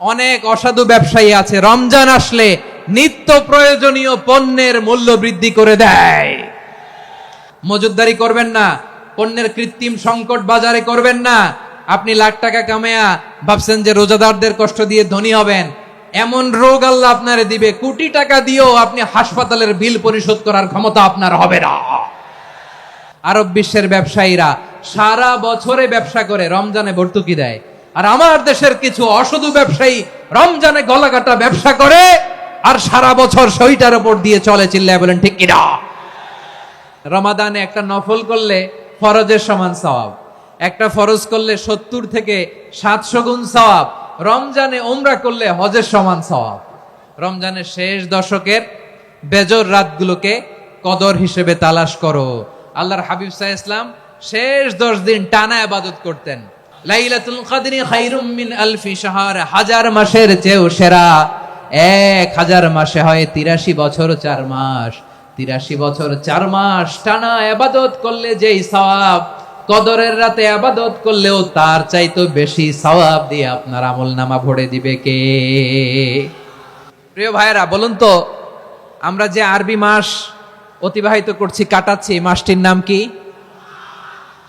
অনেক অসাধু ব্যবসায়ী আছে রমজান আসলে নিত্য প্রয়োজনীয় পণ্যের মূল্য বৃদ্ধি করে দেয়। মজুতদারি করবেন না, পণ্যের কৃত্রিম সংকট বাজারে করবেন না। আপনি লাখ টাকা কামায়া ভাবছেন যে রোজাদারদের কষ্ট দিয়ে ধনী হবেন, এমন রোগ আল্লাহ আপনারে দিবে, কোটি টাকা দিয়েও আপনি হাসপাতালের বিল পরিশোধ করার ক্ষমতা আপনার হবে না। আরব বিশ্বের ব্যবসায়ীরা সারা বছরে ব্যবসা করে, রমজানে ভর্তুকি দেয়। আর আমার দেশের কিছু অসাধু ব্যবসায়ী রমজানে গলাকাটা ব্যবসা করে আর সারা বছর সইটার উপর দিয়ে চলে। চিল্লায় বলেন ঠিক কিনা? রমাদানে একটা নফল করলে ফরজের সমান সওয়াব, একটা ফরজ করলে 70 থেকে 700 গুণ সওয়াব, রমজানে উমরা করলে হজের সমান সওয়াব। রমজানের শেষ দশকের বেজর রাতগুলোকে কদর হিসেবে তালাশ করো। আল্লাহর হাবিব সাল্লাল্লাহু আলাইহি ওয়াসাল্লাম শেষ 10 দিন টানা ইবাদত করতেন। লাইলাতুল কদরি খায়রুম মিন আলফি শাহর, 1000 মাসের চেয়েও সেরা। 1000 মাসে হয় 83 বছর 4 মাস। 83 বছর 4 মাস টানা ইবাদত করলে যেই সওয়াব, কদরের রাতে ইবাদত করলেও তার চাইতে বেশি সওয়াব দিয়ে আপনার আমলনামা ভরে দিবে কে? প্রিয় ভাইরা, বলুন তো, আমরা যে আরবি মাস অতিবাহিত করছি, কাটাচ্ছি, মাসটির নাম কি?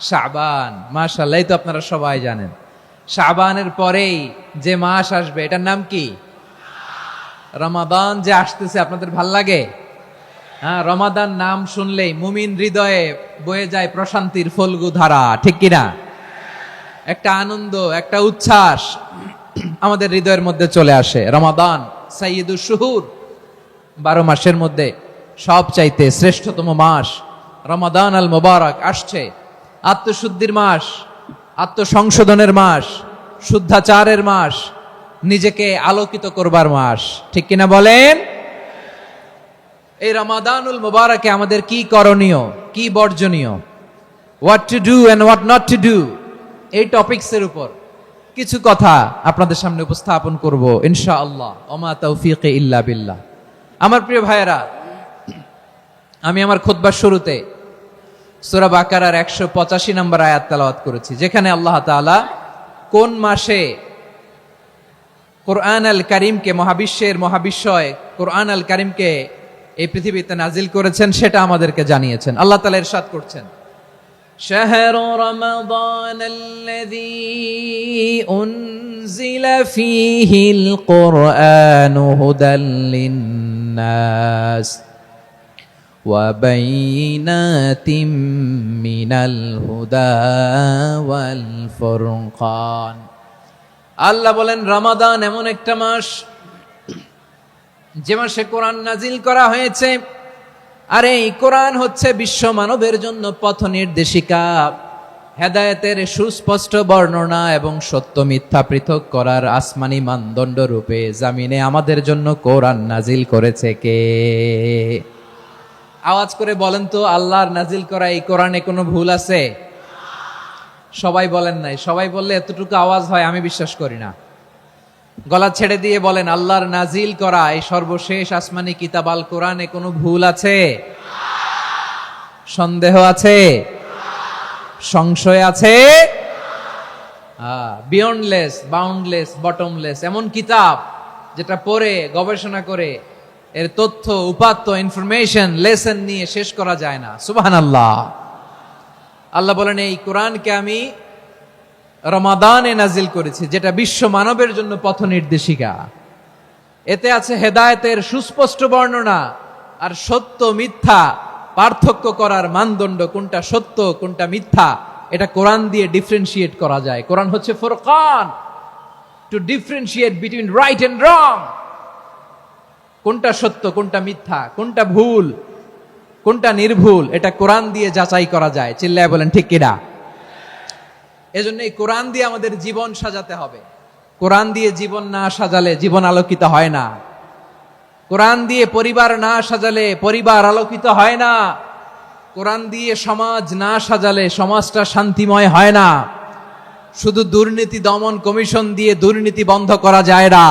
শাবান। মাশাআল্লাহ, এই তো আপনারা সবাই জানেন। শাবানের পরেই যে মাস আসবে এটার নাম কি? রমাদান। যে আসতেছে আপনাদের ভাল লাগে? হ্যাঁ, রমাদান নাম শুনলেই মুমিন হৃদয়ে বয়ে যায় প্রশান্তির ফল্গু ধারা, ঠিক কিনা? একটা আনন্দ, একটা উচ্ছ্বাস আমাদের হৃদয়ের মধ্যে চলে আসে। রমাদান সাইয়্যিদুশ শুহুর, 12 মাসের মধ্যে সব চাইতে শ্রেষ্ঠতম মাস রমাদান আল মুবারক আসছে। আত্মশুদ্ধির মাস, আত্মসংশোধনের মাস, শুদ্ধাচারের মাস, নিজেকে আলোকিত করবার মাস, ঠিক কিনা বলেন? এই রমাদানুল মুবারকে আমাদের কি করণীয়, কি বর্জনীয়, what to do and what not to do, এই টপিকসের উপর কিছু কথা আপনাদের সামনে উপস্থাপন করব ইনশাআল্লাহ। ওমা তাওফীকি ইল্লা বিল্লাহ। আমার প্রিয় ভাইয়েরা, আমি আমার খুতবার শুরুতে সূরা বাকারার 185 নম্বর আয়াত তেলাওয়াত করেছি, যেখানে আল্লাহ তাআলা কোন মাসে কোরআন আল কারীমকে, মহাবিশ্বের মহাবিশ্বয় কোরআন আল কারীমকে এই পৃথিবীতে নাজিল করেছেন সেটা আমাদেরকে জানিয়েছেন। আল্লাহ তাআলা ইরশাদ করছেন, শাহরু রমাদানাল্লাযী উনজিলা ফীহিল কুরআনু হুদাল লিন্নাস ওয়া বাইনাতিম মিনাল হুদা ওয়াল ফুরকান। আল্লাহ বলেন, রমাদান এমন একটা মাস যে মাসে কোরআন নাজিল করা হয়েছে। আর এই কোরআন হচ্ছে বিশ্ব মানবের জন্য পথ নির্দেশিকা, হেদায়েতের সুস্পষ্ট বর্ণনা এবং সত্য মিথ্যা পৃথক করার আসমানি মানদণ্ড রূপে জামিনে আমাদের জন্য কোরআন নাজিল করেছে কে? আওয়াজ করে বলেন তো, আল্লাহর নাজিল করা এই কোরআনে কোনো ভুল আছে? সবাই বলেন নাই। সবাই বললে এতটুকু আওয়াজ হয় আমি বিশ্বাস করি না। গলা ছেড়ে দিয়ে বলেন, আল্লাহর নাজিল করা এই সর্বশেষ আসমানি কিতাব আল কোরআনে কোনো ভুল আছে? সন্দেহ আছে? সংশয় আছে? বিয়ন্ডলেস, বাউন্ডলেস, বটমলেস, এমন কিতাব যেটা পড়ে গবেষণা করে এর তথ্য, উপাত্ত, ইনফরমেশন, লেসন নিয়ে শেষ করা যায় না। সুবহানাল্লাহ। আল্লাহ বলেন, এই কোরআনকে আমি রমাদানে নাজিল করেছি, যেটা বিশ্ব মানবের জন্য পথ নির্দেশিকা। এতে আছে হেদায়েতের সুস্পষ্ট বর্ণনা আর সত্য মিথ্যা পার্থক্য করার মানদণ্ড, কোনটা সত্য কোনটা মিথ্যা এটা কোরআন দিয়ে ডিফারেন্সিয়েট করা যায়। কোরআন হচ্ছে ফুরকান, to differentiate between right and wrong. কোনটা সত্য, কোনটা মিথ্যা, কোনটা ভুল, কোনটা নির্ভুল, এটা কোরআন দিয়ে যাচাই করা যায়। চিল্লায় বলেন ঠিক কিনা? এজন্য এই কোরআন দিয়ে আমাদের জীবন সাজাতে হবে। কোরআন দিয়ে জীবন না সাজালে জীবন আলোকিত হয় না। কোরআন দিয়ে পরিবার না সাজালে পরিবার আলোকিত হয় না। কোরআন দিয়ে সমাজ না সাজালে সমাজটা শান্তিময় হয় না। শুধু দুর্নীতি দমন কমিশন দিয়ে দুর্নীতি বন্ধ করা যায় না।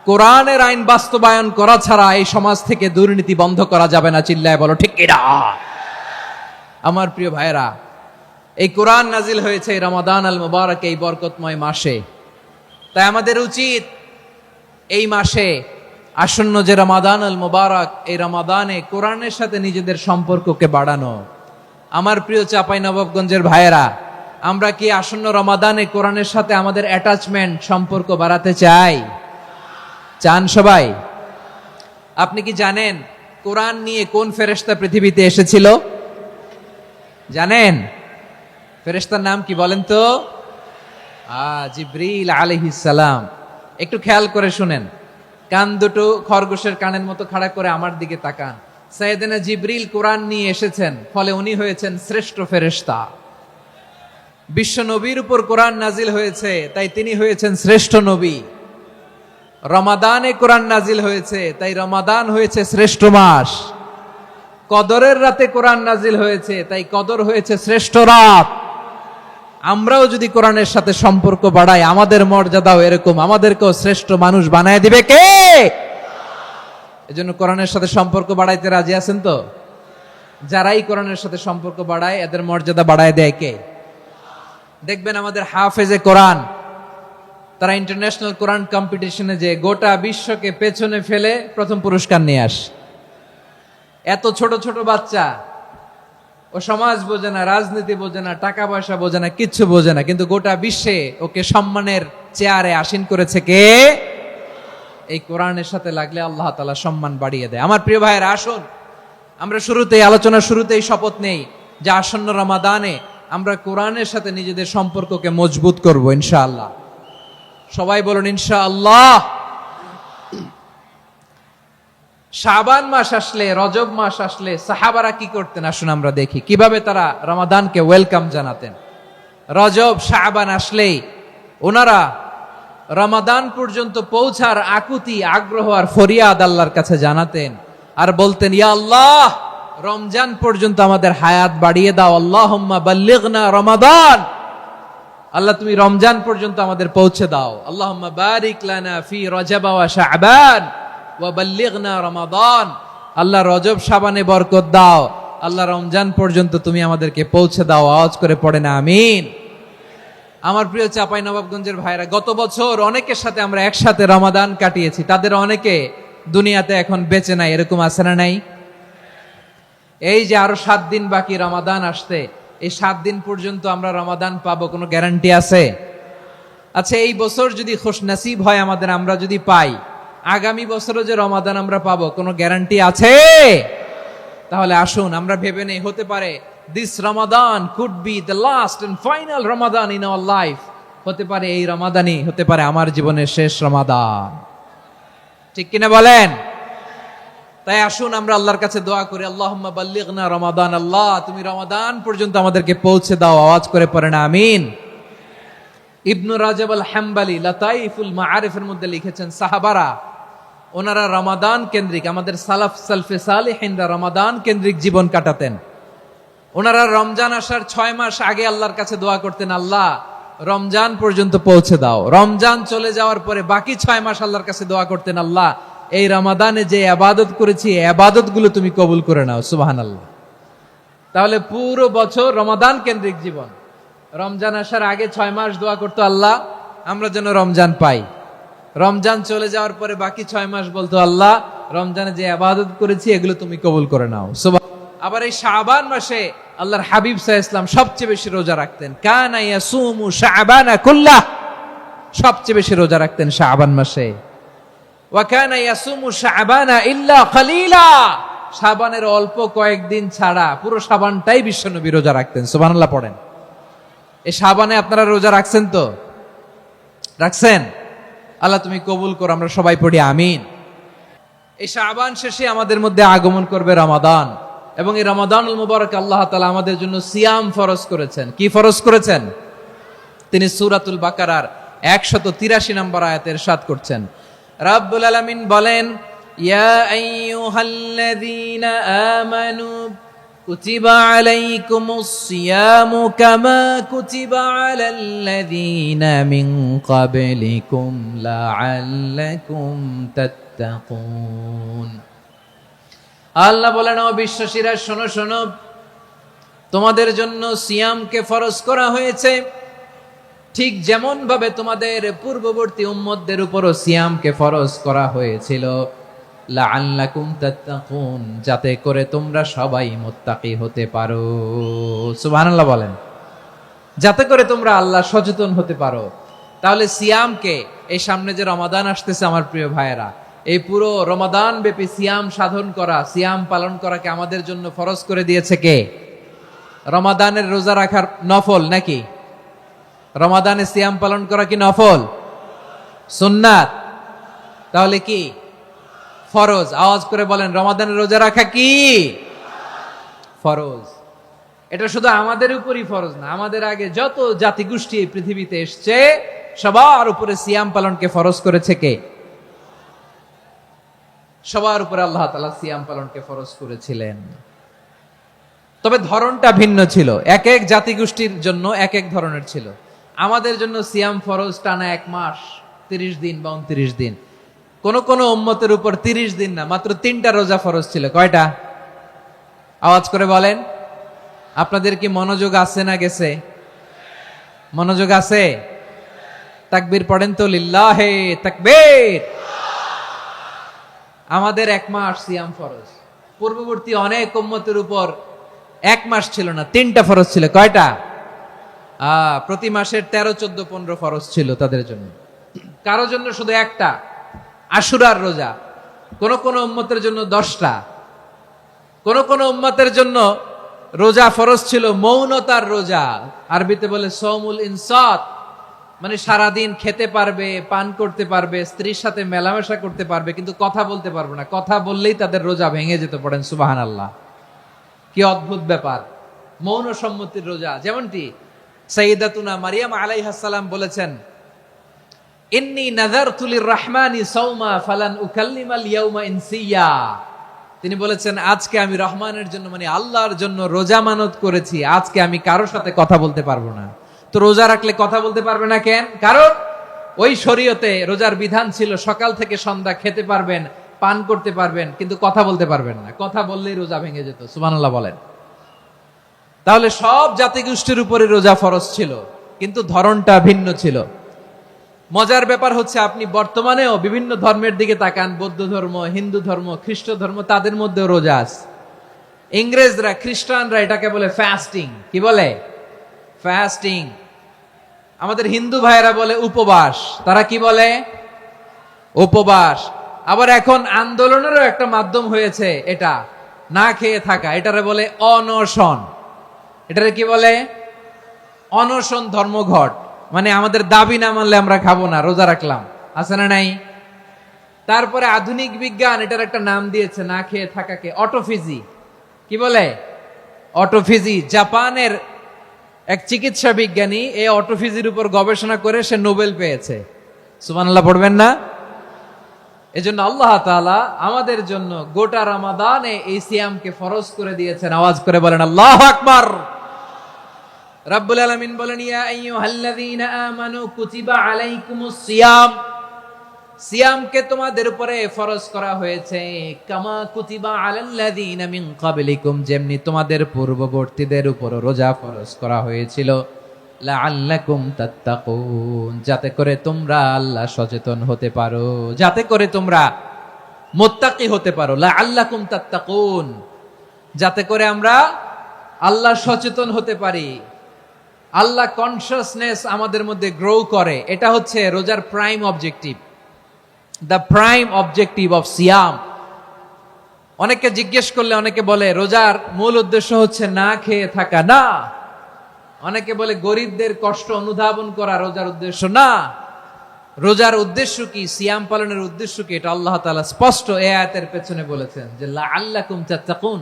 কোরআনের আইন বাস্তবায়ন করা ছাড়া এই সমাজ থেকে দুর্নীতি বন্ধ করা যাবে না। চিল্লায় বলো ঠিক কিনা? আমার প্রিয় ভাইয়েরা, এই কোরআন নাজিল হয়েছে রমাদান আল মুবারক, এই বরকতময় মাসে। তাই আমাদের উচিত এই মাসে আসন্ন যে রমাদান আল মুবারক, এই রমাদানে কোরআনের সাথে নিজেদের সম্পর্ককে বাড়ানো। আমার প্রিয় চাঁপাইনবাবগঞ্জের ভাইয়েরা, আমরা কি আসন্ন রমাদানে কোরআনের সাথে আমাদের অ্যাটাচমেন্ট, সম্পর্ক বাড়াতে চাই? চান সবাই? আপনি কি জানেন কোরআন নিয়ে কোন ফেরেশতা পৃথিবীতে এসেছিল? জানেন ফেরেশতার নাম কি বলেন তো? জিবরিল আলাইহিস সালাম। একটু খেয়াল করে শুনেন, কান দুটো খরগোশের কানের মতো খাড়া করে আমার দিকে তাকান। সাইয়েদনা জিবরিল কোরআন নিয়ে এসেছেন, ফলে উনি হয়েছেন শ্রেষ্ঠ ফেরেশতা। বিশ্ব নবীর উপর কোরআন নাজিল হয়েছে, তাই তিনি হয়েছেন শ্রেষ্ঠ নবী। রমাদানে কোরআন নাজিল হয়েছে, তাই রমাদান হয়েছে শ্রেষ্ঠ মাস। কদরের রাতে কোরআন নাজিল হয়েছে, তাই কদর হয়েছে শ্রেষ্ঠ রাত। আমরাও যদি কোরআনের সাথে সম্পর্ক বাড়াই, আমাদের মর্যাদাও এরকম, আমাদেরকেও শ্রেষ্ঠ মানুষ বানায় দিবে কে? এজন্য কোরআনের সাথে সম্পর্ক বাড়াইতে রাজি আছেন তো? যারাই কোরআনের সাথে সম্পর্ক বাড়ায়, এদের মর্যাদা বাড়ায় দেয় কে? দেখবেন আমাদের হাফেজে কোরআন, তারা ইন্টারন্যাশনাল কোরআন কম্পিটিশনে যে গোটা বিশ্বকে পেছনে ফেলে প্রথম পুরস্কার নিয়ে আসে। এত ছোট ছোট বাচ্চা, ও সমাজ বোঝে না, রাজনীতি বোঝে না, টাকা পয়সা বোঝে না, কিচ্ছু বোঝে না, কিন্তু গোটা বিশ্বে ওকে সম্মানের চেয়ারে আসীন করেছে কে? এই কোরআনের সাথে লাগলে আল্লাহ তাআলা সম্মান বাড়িয়ে দেয়। আমার প্রিয় ভাইয়েরা, আসুন আমরা আলোচনার শুরুতেই শপথ নেই যে আসন্ন রমাদানে আমরা কোরআনের সাথে নিজেদের সম্পর্ককে মজবুত করব ইনশাআল্লাহ। সবাই বলুন ইনশাআল্লাহ। শাবান মাস আসলে, রজব মাস আসলে সাহাবারা কি করতেন? আসুন আমরা দেখি কিভাবে তারা রমাদানকে ওয়েলকাম জানাতেন। রজব শাবান আসলেই ওনারা রমাদান পর্যন্ত পৌঁছার আকুতি, আগ্রহ আর ফরিয়াদ আল্লাহর কাছে জানাতেন আর বলতেন, ইয়া আল্লাহ, রমজান পর্যন্ত আমাদের হায়াত বাড়িয়ে দাও। আল্লাহুম্মা বাল্লিগনা রমাদান, আল্লাহ তুমি রমজান পর্যন্ত আমাদের পৌঁছে দাও। আল্লাহুম্মা বারিক লানা ফি রজব ওয়া শাবান ওয়া বাল্লিগনা রমাদান, আল্লাহ রজব শাবানে বরকত দাও, আল্লাহ রমজান পর্যন্ত তুমি আমাদেরকে পৌঁছে দাও। আওয়াজ করে পড়েন আমিন। আমার প্রিয় চাঁপাইনবাবগঞ্জের ভাইরা, গত বছর অনেকের সাথে আমরা একসাথে রমাদান কাটিয়েছি, তাদের অনেকে দুনিয়াতে এখন বেঁচে নাই, এরকম আছে না নাই? এই যে আরো 7 দিন বাকি রমাদান আসতে, এই 7 দিন পর্যন্ত আমরা রমাদান পাবো, কোনো গ্যারান্টি আছে? আচ্ছা, এই বছর যদি খুশনসিব হয় আমাদের, আমরা যদি পাই, আগামী বছরও যে রমাদান আমরা পাবো, কোনো গ্যারান্টি আছে? তাহলে আসুন আমরা ভেবে নেই, হতে পারে this Ramadan could be the last and final Ramadan in our life. হতে পারে এই রমাদানই হতে পারে আমার জীবনের শেষ রমাদান। ঠিক কিনা বলেন? তাই আসুন আমরা আল্লাহর কাছে দোয়া করি, আল্লাহুম্মা বাল্লিগনা রমাদান, আল্লাহ তুমি রমাদান পর্যন্ত আমাদেরকে পৌঁছে দাও। আওয়াজ করে পড়েন আমিন। ইবনু রাজব আল হাম্বলি লাতাইফুল মাআরিফের মধ্যে লিখেছেন, সাহাবারা ওনারা রমাদান কেন্দ্রিক, আমাদের সালাফ সালফে সালেহিনরা রমাদান কেন্দ্রিক জীবন কাটাতেন। ওনারা রমজান আসার 6 মাস আগে আল্লাহর কাছে দোয়া করতেন, আল্লাহ রমজান পর্যন্ত পৌঁছে দাও। রমজান চলে যাওয়ার পরে বাকি 6 মাস আল্লাহর কাছে দোয়া করতেন, আল্লাহ এই রমাদানে যে ইবাদত করেছি, ইবাদত গুলো তুমি কবুল করে নাও। সুবহানাল্লাহ। তাহলে পুরো বছর রমাদান কেন্দ্রিক জীবন। রমজান আসার আগে 6 মাস দোয়া করতো, আল্লাহ আমরা যেন রমজান পাই। রমজান চলে যাওয়ার পরে বাকি 6 মাস বলতো, আল্লাহ রমজানে যে ইবাদত করেছি এগুলো তুমি কবুল করে নাও। আবার এই শাবান মাসে আল্লাহর হাবিব সাল্লাল্লাহু আলাইহি ওয়াসাল্লাম সবচেয়ে বেশি রোজা রাখতেন। কানা ইয়াসুমু শাবানা কুল্লাহ, সবচেয়ে বেশি রোজা রাখতেন শাবান মাসে। ওয়া কানা ইয়াসুমু শাবানা ইল্লা কালিলা, শাবানের অল্প কয়েকদিন ছাড়া পুরো শাবানটাই বিশ্বনবী রোজা রাখতেন। সুবহানাল্লাহ পড়েন। এই শাবানে আপনারা রোজা রাখছেন তো? রাখছেন? আল্লাহ তুমি কবুল করো, আমরা সবাই পড়ি আমিন। এই শাবান শেষে আমাদের মধ্যে আগমন করবে রমাদান, এবং এই রমাদানুল মুবারক আল্লাহ তাআলা আমাদের জন্য সিয়াম ফরজ করেছেন। কি ফরজ করেছেন? তিনি সূরাতুল বাকারার 183 নম্বর আয়াতে ইরশাদ করছেন, রাব্বুল আলামিন বলেন, ইয়া আইয়ুহাল্লাযীনা আমানু কুতিবা আলাইকুমুস সিয়ামু কামা কুতিবা আলাল্লাযীনা মিন ক্বাবলিকুম লাআল্লাকুম তাত্তাকুন। আল্লাহ বলেন, ও বিশ্বাসীরা শোনো শোনো, তোমাদের জন্য সিয়ামকে ফরজ করা হয়েছে ঠিক যেমন ভাবে তোমাদের পূর্ববর্তী উম্মতদের উপরও সিয়ামকে ফরজ করা হয়েছিল, লাআল্লাকুম তাত্তাকুন, যাতে করে তোমরা সবাই মুত্তাকি হতে পারো। সুবহানাল্লাহ বলেন। যাতে করে তোমরা আল্লাহ সচেতন হতে পারো। তাহলে সিয়ামকে, এই সামনে যে রমাদান আসতেছে আমার প্রিয় ভাইয়েরা, এই পুরো রমাদান ব্যাপী সিয়াম সাধন করা, সিয়াম পালন করাকে আমাদের জন্য ফরজ করে দিয়েছে কে? রমাদানের রোজা রাখার নফল নাকি? রমাদানে সিয়াম পালন করা কি নফল? সুন্নাত? তাহলে কি ফরজ? আওয়াজ করে বলেন, রমাদানের রোজা রাখা কি ফরজ? এটা শুধু আমাদের উপরই ফরজ না, আমাদের আগে যত জাতিগোষ্ঠী এই পৃথিবীতে এসছে সবার উপরে সিয়াম পালনকে ফরজ করেছে কে? সবার উপরে আল্লাহ তাআলা সিয়াম পালনকে ফরজ করেছিলেন। তবে ধরনটা ভিন্ন ছিল, এক এক জাতিগোষ্ঠীর জন্য এক এক ধরনের ছিল। আমাদের জন্য সিয়াম ফরজ টানা 1 মাস 30 দিন বা 29 দিন। কোন কোন উম্মতের উপর 30 দিন না, মাত্র 3টা রোজা ফরজ ছিল। কয়টা? আওয়াজ করে বলেন। আপনাদের কি মনোযোগ আছে না গেছে? মনোযোগ আছে? তাকবীর পড়েন তো, লিল্লাহে তাকবীর। আমাদের 1 মাস সিয়াম ফরজ, পূর্ববর্তী অনেক উম্মতের উপর 1 মাস ছিল না, 3টা ফরজ ছিল। কয়টা? প্রতি মাসের 13, 14, 15 ফরজ ছিল তাদের জন্য। কারো জন্য শুধু একটা, আশুরার রোজা। কোন কোন উম্মতের জন্য 10টা। কোন কোন উম্মতের জন্য রোজা ফরজ ছিল মৌনতার রোজা, আরবিতে বলে সৌমুল ইনসাত, মানে সারাদিন খেতে পারবে, পান করতে পারবে, স্ত্রীর সাথে মেলামেশা করতে পারবে, কিন্তু কথা বলতে পারবে না। কথা বললেই তাদের রোজা ভেঙে যেত। পড়েন সুবহানাল্লাহ। কি অদ্ভুত ব্যাপার! মৌন সম্মতির রোজা। যেমনটি সাইয়্যিদাতুনা মারিয়াম আলাইহাস সালাম বলেছেন, ইন্নী নাযারতু লির-রাহমানি সাওমা ফালান উকাল্লিমাল ইয়াওমা ইনসিয়া। তিনি বলেছেন, আজকে আমি রহমানের জন্য, মানে আল্লাহর জন্য রোজা মানত করেছি, আজকে আমি কারোর সাথে কথা বলতে পারবো না। তো রোজা রাখলে কথা বলতে পারবে না কেন? কারণ ওই শরীয়তে রোজার বিধান ছিল সকাল থেকে সন্ধ্যা খেতে পারবেন, পান করতে পারবেন, কিন্তু কথা বলতে পারবেন না। কথা বললেই রোজা ভেঙে যেত। সুবহানাল্লাহ বলেন। তাহলে সব জাতিগোষ্ঠীর উপরে রোজা ফরজ ছিল, কিন্তু ধরনটা ভিন্ন ছিল। মজার ব্যাপার হচ্ছে, আপনি বর্তমানেও বিভিন্ন ধর্মের দিকে তাকান, বৌদ্ধ ধর্ম, হিন্দু ধর্ম, খ্রিস্ট ধর্ম, তাদের মধ্যেও রোজা আছে। ইংরেজরা, খ্রিস্টানরা এটাকে বলে ফাস্টিং। কি বলে? ফাস্টিং। আমাদের হিন্দু ভাইয়েরা বলে উপবাস। তারা কি বলে? উপবাস। আবার এখন আন্দোলনেরও একটা মাধ্যম হয়েছে এটা, না খেয়ে থাকা। এটারে বলে অনশন। এটারে কি বলে? অনশন ধর্মঘট। মানে আমাদের দাবি না মানলে আমরা খাবো না, রোজা রাখলাম। আছে না নাই? তারপরে আধুনিক বিজ্ঞান এটার একটা নাম দিয়েছে না খেয়ে থাকাকে, অটোফিজি। কি বলে? অটোফিজি। জাপানের এক চিকিৎসা বিজ্ঞানী এই অটোফিজির উপর গবেষণা করে সে নোবেল পেয়েছে। সুবহানাল্লাহ পড়বেন না? এজন্য আল্লাহ তাআলা আমাদের জন্য গোটা রমাদানে এই সিয়ামকে ফরজ করে দিয়েছেন। আওয়াজ করে বলেন আল্লাহু আকবার। রাব্বুল আলামিন বলেন, ইয়া আইয়ুহাল্লাযীনা আমানু কুতিবা আলাইকুমুস সিয়াম। সিয়ামকে তোমাদের উপরে ফরজ করা হয়েছে, কামা কুতিবা আলাল্লাযীনা মিন ক্বাবলিকুম, যেমনি তোমাদের পূর্ববর্তীদের উপর রোজা ফরজ করা হয়েছিল, লাআল্লাকুম তাত্তাকুন, যাতে করে তোমরা আল্লাহ সচেতন হতে পারো, যাতে করে তোমরা মুত্তাকি হতে পারো। লাআল্লাকুম তাত্তাকুন, যাতে করে আমরা আল্লাহ সচেতন হতে পারি, আল্লাহ কনসিয়াসনেস আমাদের মধ্যে গ্রো করে। এটা হচ্ছে রোজার prime objective, the prime objective of সিয়াম। অনেকে জিজ্ঞেস করলে অনেকে বলে রোজার মূল উদ্দেশ্য হচ্ছে না খেয়ে থাকা। না। অনেকে বলে গরিবদের কষ্ট অনুধাবন করা রোজার উদ্দেশ্য। না। রোজার উদ্দেশ্য কি, সিয়াম পালনের উদ্দেশ্য কি, এটা আল্লাহ তাআলা স্পষ্ট এই আয়াতের পেছনে বলেছেন যে লাআল্লাকুম তাত্তাকুন,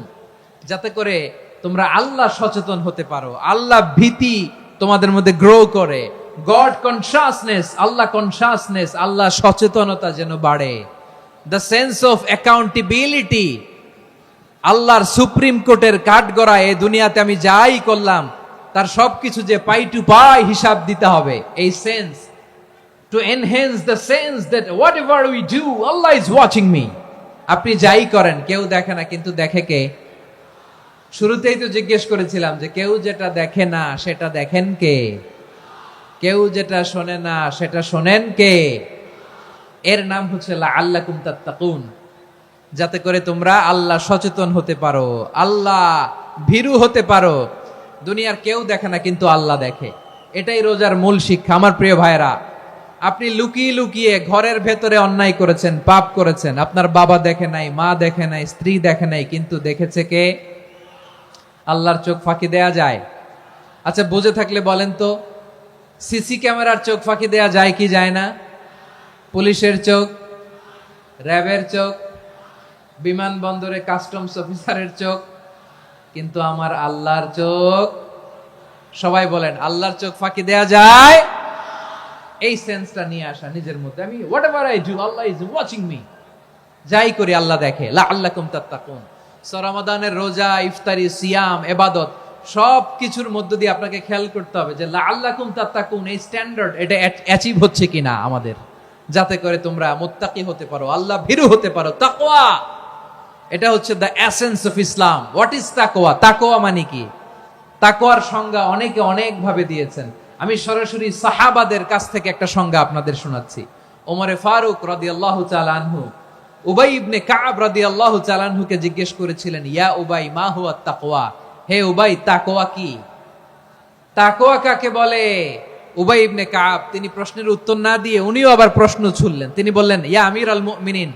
যাতে করে তোমরা আল্লাহ সচেতন হতে পারো, আল্লাহ ভীতি তোমাদের মধ্যে গ্রো করে, গড কনসিয়াসনেস, আল্লাহ কনসিয়াসনেস, আল্লাহ সচেতনতা যেন বাড়ে, দ্য সেন্স অফ অ্যাকাউন্টেবিলিটি। আল্লাহর সুপ্রিম কোর্টের কাঠগড়া এই দুনিয়াতে আমি যাই করলাম তার সবকিছু যে পাই টু পাই হিসাব দিতে হবে, এই sense, to enhance the sense that what ever we do Allah is watching me. আপনি যাই করেন কেউ দেখে না, কিন্তু দেখে কে? শুরুতেই তো জিজ্ঞেস করেছিলাম যে কেউ যেটা দেখে না সেটা দেখেন কে? কেউ যেটা শোনে না সেটা শোনেন কে? এর নাম হচ্ছে লাআল্লাকুম তাত্তাকুন, যাতে করে তোমরা আল্লাহ সচেতন হতে পারো, আল্লাহ ভীরু হতে পারো। দুনিয়ার কেউ দেখে না, কিন্তু আল্লাহ দেখে। এটাই রোজার মূল শিক্ষা। আমার প্রিয় ভাইরা, আপনি লুকিয়ে লুকিয়ে ঘরের ভেতরে অন্যায় করেছেন, পাপ করেছেন, আপনার বাবা দেখে নাই, মা দেখে নাই, স্ত্রী দেখে নাই, কিন্তু দেখেছে কে? আল্লাহর চোখ ফাঁকি দেয়া যায়? আচ্ছা, বুঝে থাকলে বলেন তো, সিসি ক্যামেরার চোখ ফাঁকি দেয়া যায় কি যায় না? পুলিশের চোখ, র্যাবের চোখ, বিমানবন্দরে কাস্টমস অফিসারের চোখ, কিন্তু আমার আল্লাহর চোখ? সবাই বলেন, আল্লাহর চোখ ফাঁকি দেয়া যায়? এই সেন্সটা নিয়ে আসা নিজের মধ্যে, আমি what ever I do Allah is watching me, যাই করি আল্লাহ দেখে। লাআল্লাকুম তাত্তাকুন। রমাদানের রোজা, ইফতারি, সিয়াম, ইবাদত সব কিছুর মধ্য দিয়ে আপনাকে খেয়াল করতে হবে যে লাআল্লাকুম তাত্তাকুন এই স্ট্যান্ডার্ড এটা অ্যাচিভ হচ্ছে কিনা আমাদের, যাতে করে তোমরা মুত্তাকি হতে পারো, আল্লাহ ভীরু হতে পারো। তাকওয়া, এটা হচ্ছে the essence of Islam. What is তাকওয়া? তাকওয়া মানে কি? তাকওয়ার সংজ্ঞা অনেকে অনেক ভাবে দিয়েছেন। আমি সরাসরি সাহাবাদের কাছ থেকে একটা সংজ্ঞা আপনাদের শোনাচ্ছি। ওমরে ফারুক রাদিয়াল্লাহু তাআলা আনহু উবাই ইবনে কাব রাদিয়াল্লাহু তাআলা আনহুকে জিজ্ঞেস করেছিলেন, ইয়া উবাই মা হুয়া তাকওয়া? হে উবাই, তাকওয়া কি? তাকওয়া কাকে বলে? উবাই ইবনে কাব তিনি প্রশ্নের উত্তর না দিয়ে উনিও আবার প্রশ্ন ছুড়লেন। তিনি বললেন, ইয়া আমিরাল মুমিনিন,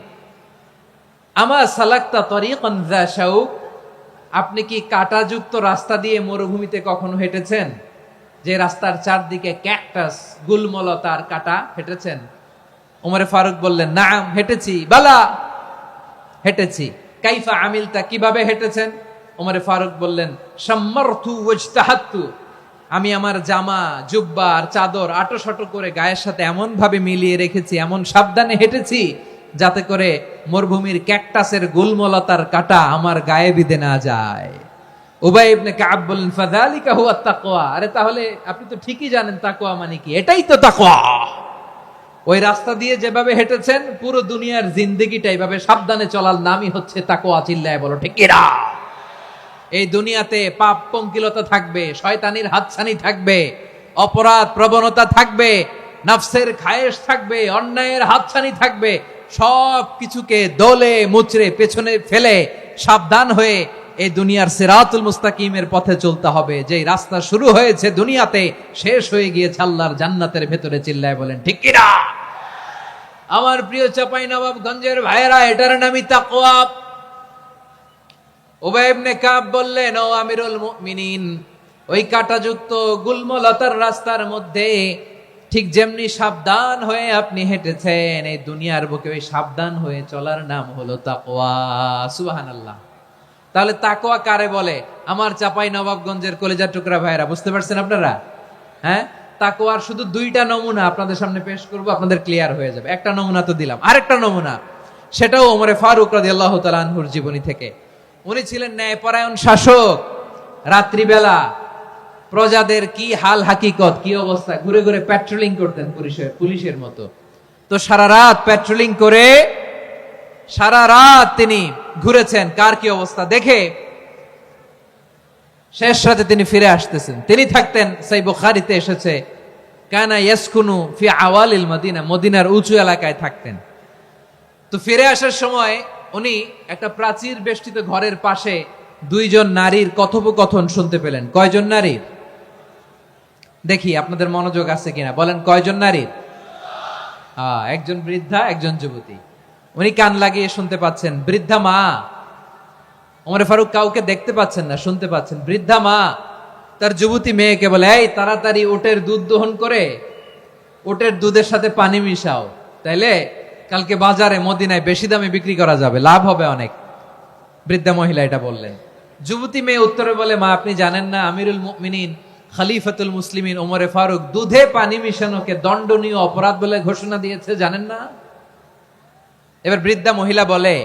আমা সালাকতা তরিকান যা শাউক? আপনি কি কাঁটাযুক্ত রাস্তা দিয়ে মরুভূমিতে কখনো হেঁটেছেন? যে রাস্তার চারদিকে ক্যাকটাস, গুলমলতার কাঁটা, হেঁটেছেন? ওমরে ফারুক বললেন, নাম, হেঁটেছি। বালা, হেঁটেছি। কাইফা আমিলতা, কিভাবে হেঁটেছেন? ওমরে ফারুক বললেন, শাম্মারতু ওয়াজতাহাতু, আমি আমার জামা, জুব্বা আর চাদর আটোসাটো করে গায়ের সাথে এমন ভাবে মিলিয়ে রেখেছি, এমন সাবধানে হেঁটেছি যাতে করে মরুভূমির ক্যাকটাসের গুলমলতার কাঁটা আমার গায়ে বিঁধে না যায়। উবাই ইবনে কাব বললেন, ফাযালিকা হুয়া তাকওয়া। আরে তাহলে আপনি তো ঠিকই জানেন তাকওয়া মানে কি, এটাই তো তাকওয়া। ওই রাস্তা দিয়ে যেভাবে হেঁটেছেন, পুরো দুনিয়ার জিন্দেগিটা এইভাবে সাবধানে চলার নামই হচ্ছে তাকওয়া। চিল্লায় বলো ঠিক কিনা? এই দুনিয়াতে পাপ পঙ্কিলতা থাকবে, শয়তানির হাতছানি থাকবে, অপরাধ প্রবণতা থাকবে, নফসের খায়েশ থাকবে, অন্যায়ের হাতছানি থাকবে। সব কিছুকে দলে মুচড়ে পেছনে ফেলে সাবধান হয়ে এই দুনিয়ার সিরাতুল মুস্তাকিমের পথে চলতে হবে। যেই রাস্তা শুরু হয়েছে দুনিয়াতে, শেষ হয়ে গিয়েছে আল্লাহর জান্নাতের ভেতরে। চিল্লায় বলেন ঠিক কিনা? আমার প্রিয় চাঁপাইনবাবগঞ্জের ভাইয়েরা, এটার নামই তাকওয়া। উবাই ইবনে কাব বললেন, ও আমিরুল মুমিনিন, ওই কাঁটাযুক্ত গুলমলতার রাস্তার মধ্যে ঠিক যেমনি সাবধান হয়ে আপনি হেঁটেছেন, এই দুনিয়ার বুকে ওই সাবধান হয়ে চলার নাম হলো তাকওয়া। সুবহানাল্লাহ। তাহলে তাকওয়া কারে বলে? আমার চাঁপাইনবাবগঞ্জের কলেজার টুকরা ভাইয়েরা, বুঝতে পারছেন আপনারা? হ্যাঁ, তাকওয়ার শুধু দুইটা নমুনা আপনাদের সামনে পেশ করব, আপনাদের ক্লিয়ার হয়ে যাবে। একটা নমুনা তো দিলাম, আরেকটা নমুনা, সেটাও ওমরে ফারুক রাদিয়াল্লাহু তাআলা আনহুর জীবনী থেকে। উনি ছিলেন ন্যায়পরায়ণ শাসক। রাত্রিবেলা প্রজাদের কি হাল হাকিকত, কি অবস্থা, ঘুরে ঘুরে প্যাট্রোলিং করতেন পুলিশের মতো। তো সারা রাত প্যাট্রোলিং করে সারা রাত তিনি ঘুরেছেন কার কি অবস্থা দেখে। শেষ রাতে তিনি ফিরে আসতেছেন। তিনি থাকতেন, সেই বুখারীতে এসেছে, কানা ইয়াসকুনু ফি আওয়ালিল মদিনা, মদিনার উঁচু এলাকায় থাকতেন। তো ফিরে আসার সময় উনি একটা প্রাচীর বেষ্টিত ঘরের পাশে দুইজন নারীর কথোপকথন শুনতে পেলেন। কয়জন নারীর? দেখি আপনাদের মনোযোগ আছে কিনা, বলেন কয়জন নারীর? একজন বৃদ্ধা, একজন যুবতী। উনি কান লাগিয়ে শুনতে পাচ্ছেন। বৃদ্ধা মা, ওমরে ফারুক কাউকে দেখতে পাচ্ছেন না, শুনতে পাচ্ছেন। বৃদ্ধা মা তার যুবতী মেয়েকে বলে, এই তাড়াতাড়ি উটের দুধ দহন করে উটের দুধের সাথে পানি মিশাও, তাইলে কালকে বাজারে মদিনায় বেশি দামে বিক্রি করা যাবে, লাভ হবে অনেক। বৃদ্ধা মহিলা এটা বললেন। যুবতী মেয়ে উত্তরে বলে, মা আপনি জানেন না আমিরুল মুমিনিন খলিফাতুল মুসলিমিন ওমরে ফারুক দুধে পানি মিশানোকে দণ্ডনীয় অপরাধ বলে ঘোষণা দিয়েছে, জানেন না? এবার বৃদ্ধা মহিলা বলে,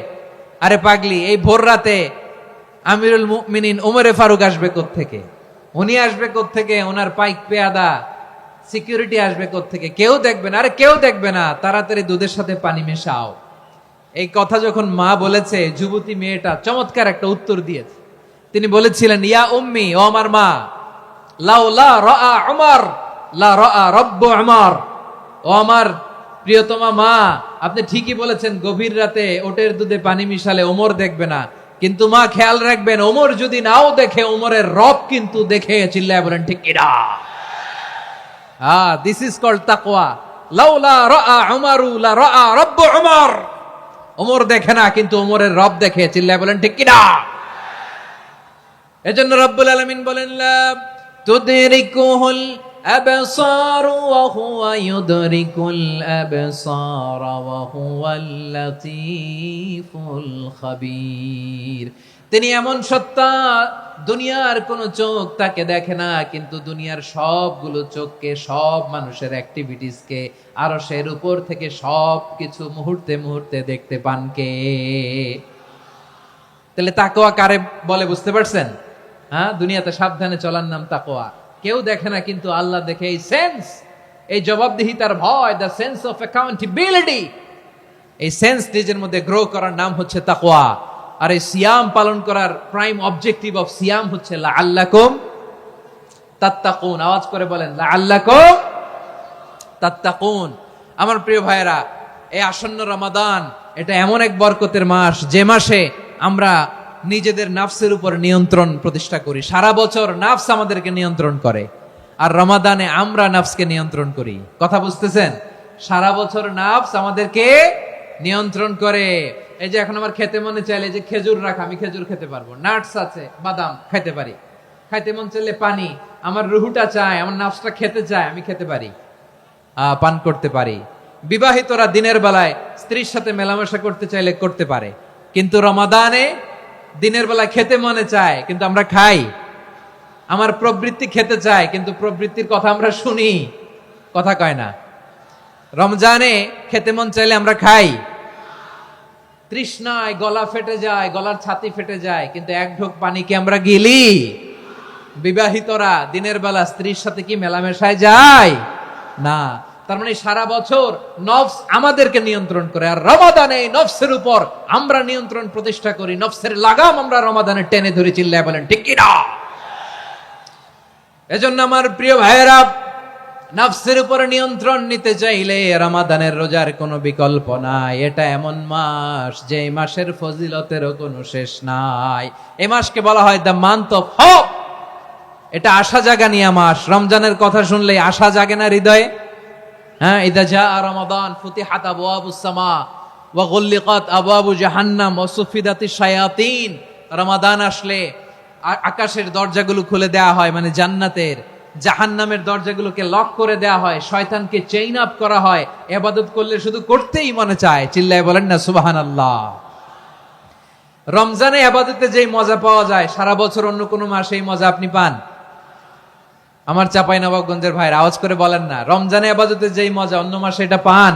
আরে পাগলি, এই ভোর রাতে আমিরুল মুমিনিন ওমরে ফারুক আসবে কোত্থেকে? উনি আসবে কোত্থেকে? ওনার পাইক পেয়াদা সিকিউরিটি আসবে কোত্থেকে? কেউ দেখবে না। আরে কেউ দেখবে না, তাড়াতাড়ি দুধের সাথে পানি মেশাও। এই কথা যখন মা বলেছে, যুবতী মেয়েটা চমৎকার একটা উত্তর দিয়েছে। তিনি বলেছিলেন, ইয়া উম্মি, ও আমার মা, লাউলা রাআ উমর লা রাআ রাব্বু উমর, ও আমার প্রিয়তমা মা, আপনি ঠিকই বলেছেন, গভীর রাতে ওটের দুধে পানি মিশালে ওমর দেখবে না, কিন্তু মা খেয়াল রাখবেন, ওমর যদি নাও দেখে, ওমরের রব কিন্তু দেখে। চিল্লায় বলেন ঠিক কিনা? দিস ইজ কল্ড তাকওয়া। লাউলা রাআ উমারু লা রাআ রাব্বু উমর। ওমর দেখে না, কিন্তু ওমরের রব দেখে। চিল্লায় বলেন ঠিক কিনা? এজন্য রব্বুল আলামিন বলেন, লা তুদরিকুহুল আবসার ওয়া হুয়া ইউদরিকুল আবসার ওয়া হুয়াল লাতীফুল খাবীর। তিনি এমন সত্তা, দুনিয়ার কোন চোখ তাকে দেখে না, কিন্তু দুনিয়ার সবগুলো চোখকে, সব মানুষের অ্যাক্টিভিটিসকে, আরশের উপর থেকে সবকিছু মুহূর্তে মুহূর্তে দেখতে পান কে? তাহলে তাকওয়া কারে বলে বুঝতে পারছেন? দুনিয়াতে সাবধানে চলার নাম তাকওয়া। কেউ দেখে না, কিন্তু আল্লাহ দেখে। এই সেন্স, এই জবাবদিহিতার ভয়, দ্য সেন্স অফ অ্যাকাউন্টেবিলিটি, এই সেন্স নিজের মধ্যে গ্রো করার নাম হচ্ছে তাকওয়া। আর এই সিয়াম পালন করার প্রাইম অবজেক্টিভ অফ সিয়াম হচ্ছে লাআল্লাকুম তাত্তাকুন। আওয়াজ করে বলেন, লাআল্লাকুম তাত্তাকুন। আমার প্রিয় ভাইয়েরা, এই আসন্ন রমাদান, এটা এমন এক বরকতের মাস, যে মাসে আমরা নিজেদের নাফসের উপর নিয়ন্ত্রণ প্রতিষ্ঠা করি। সারা বছর নাফস আমাদেরকে নিয়ন্ত্রণ করে, আর রমাদানে আমরা নাফসকে নিয়ন্ত্রণ করি। কথা বুঝতেছেন? সারা বছর নাফস আমাদেরকে নিয়ন্ত্রণ করে। এই যে এখন আমার খেতে মনে চাইলে, যে খেজুর রাখা, আমি খেজুর খেতে পারবো, নাটস আছে, বাদাম খেতে পারি। খাইতে মন চাইলে পানি, আমার রুহুটা চায়, আমার নাফসটা খেতে চায়, আমি খেতে পারি, পান করতে পারি। বিবাহিতরা দিনের বেলায় স্ত্রীর সাথে মেলামেশা করতে চাইলে করতে পারে, কিন্তু রমাদানে দিনের বেলায় খেতে মনে চায়, কিন্তু আমরা খাই। আমার প্রবৃত্তি খেতে চায়, কিন্তু প্রবৃত্তির কথা আমরা শুনি, কথা কয় না। রমজানে খেতে মন চাইলে আমরা খাই, তৃষ্ণায় গলা ফেটে যায়, গলার ছাতি ফেটে যায়, কিন্তু এক ঢোক পানি কি আমরা গিলি? বিবাহিতরা দিনের বেলা স্ত্রীর সাথে কি মেলামেশায় যায়? না। তার মানে সারা বছর নফস আমাদেরকে নিয়ন্ত্রণ করে, আর রমাদানে নফসের উপর আমরা নিয়ন্ত্রণ প্রতিষ্ঠা করি। নফসের লাগাম আমরা রমাদানে টেনে ধরে। চিল্লায় বলেন ঠিক কি না? এজন্য আমার প্রিয় ভাইয়েরা, নফসের উপর নিয়ন্ত্রণ নিতে চাইলে রমাদানের রোজার কোনো বিকল্প নাই। এটা এমন মাস, যে মাসের ফজিলতেরও কোনো শেষ নাই। এই মাসকে বলা হয় দ্য মান্থ অফ হোপ। এটা আশা জাগানিয়া মাস। রমজানের কথা শুনলেই আশা জাগে না হৃদয়ে? ইদা জাআ রমাদান ফুতিহাত আবওয়াবুস সামা ওয়া গুল্লিকাত আবওয়াবু জাহান্নাম ওয়া সুফিদাতিশ শায়াতিন। রমাদান আসলে আকাশের দরজাগুলো খুলে দেয়া হয়, মানে জান্নাতের। জাহান্নামের দরজাগুলোকে লক করে দেয়া হয়, শয়তানকে চেইন আপ করা হয়। ইবাদত করলে শুধু করতেই মনে চায়। চিল্লায় বলেন না সুবহানাল্লাহ। রমজানে ইবাদতে যেই মজা পাওয়া যায়, সারা বছর অন্য কোনো মাসে এই মজা আপনি পান? আমার চাঁপাইনবাবগঞ্জের ভাইরা আওয়াজ করে বলেন না, রমজানে ইবাদতে যেই মজা অন্য মাসে এটা পান?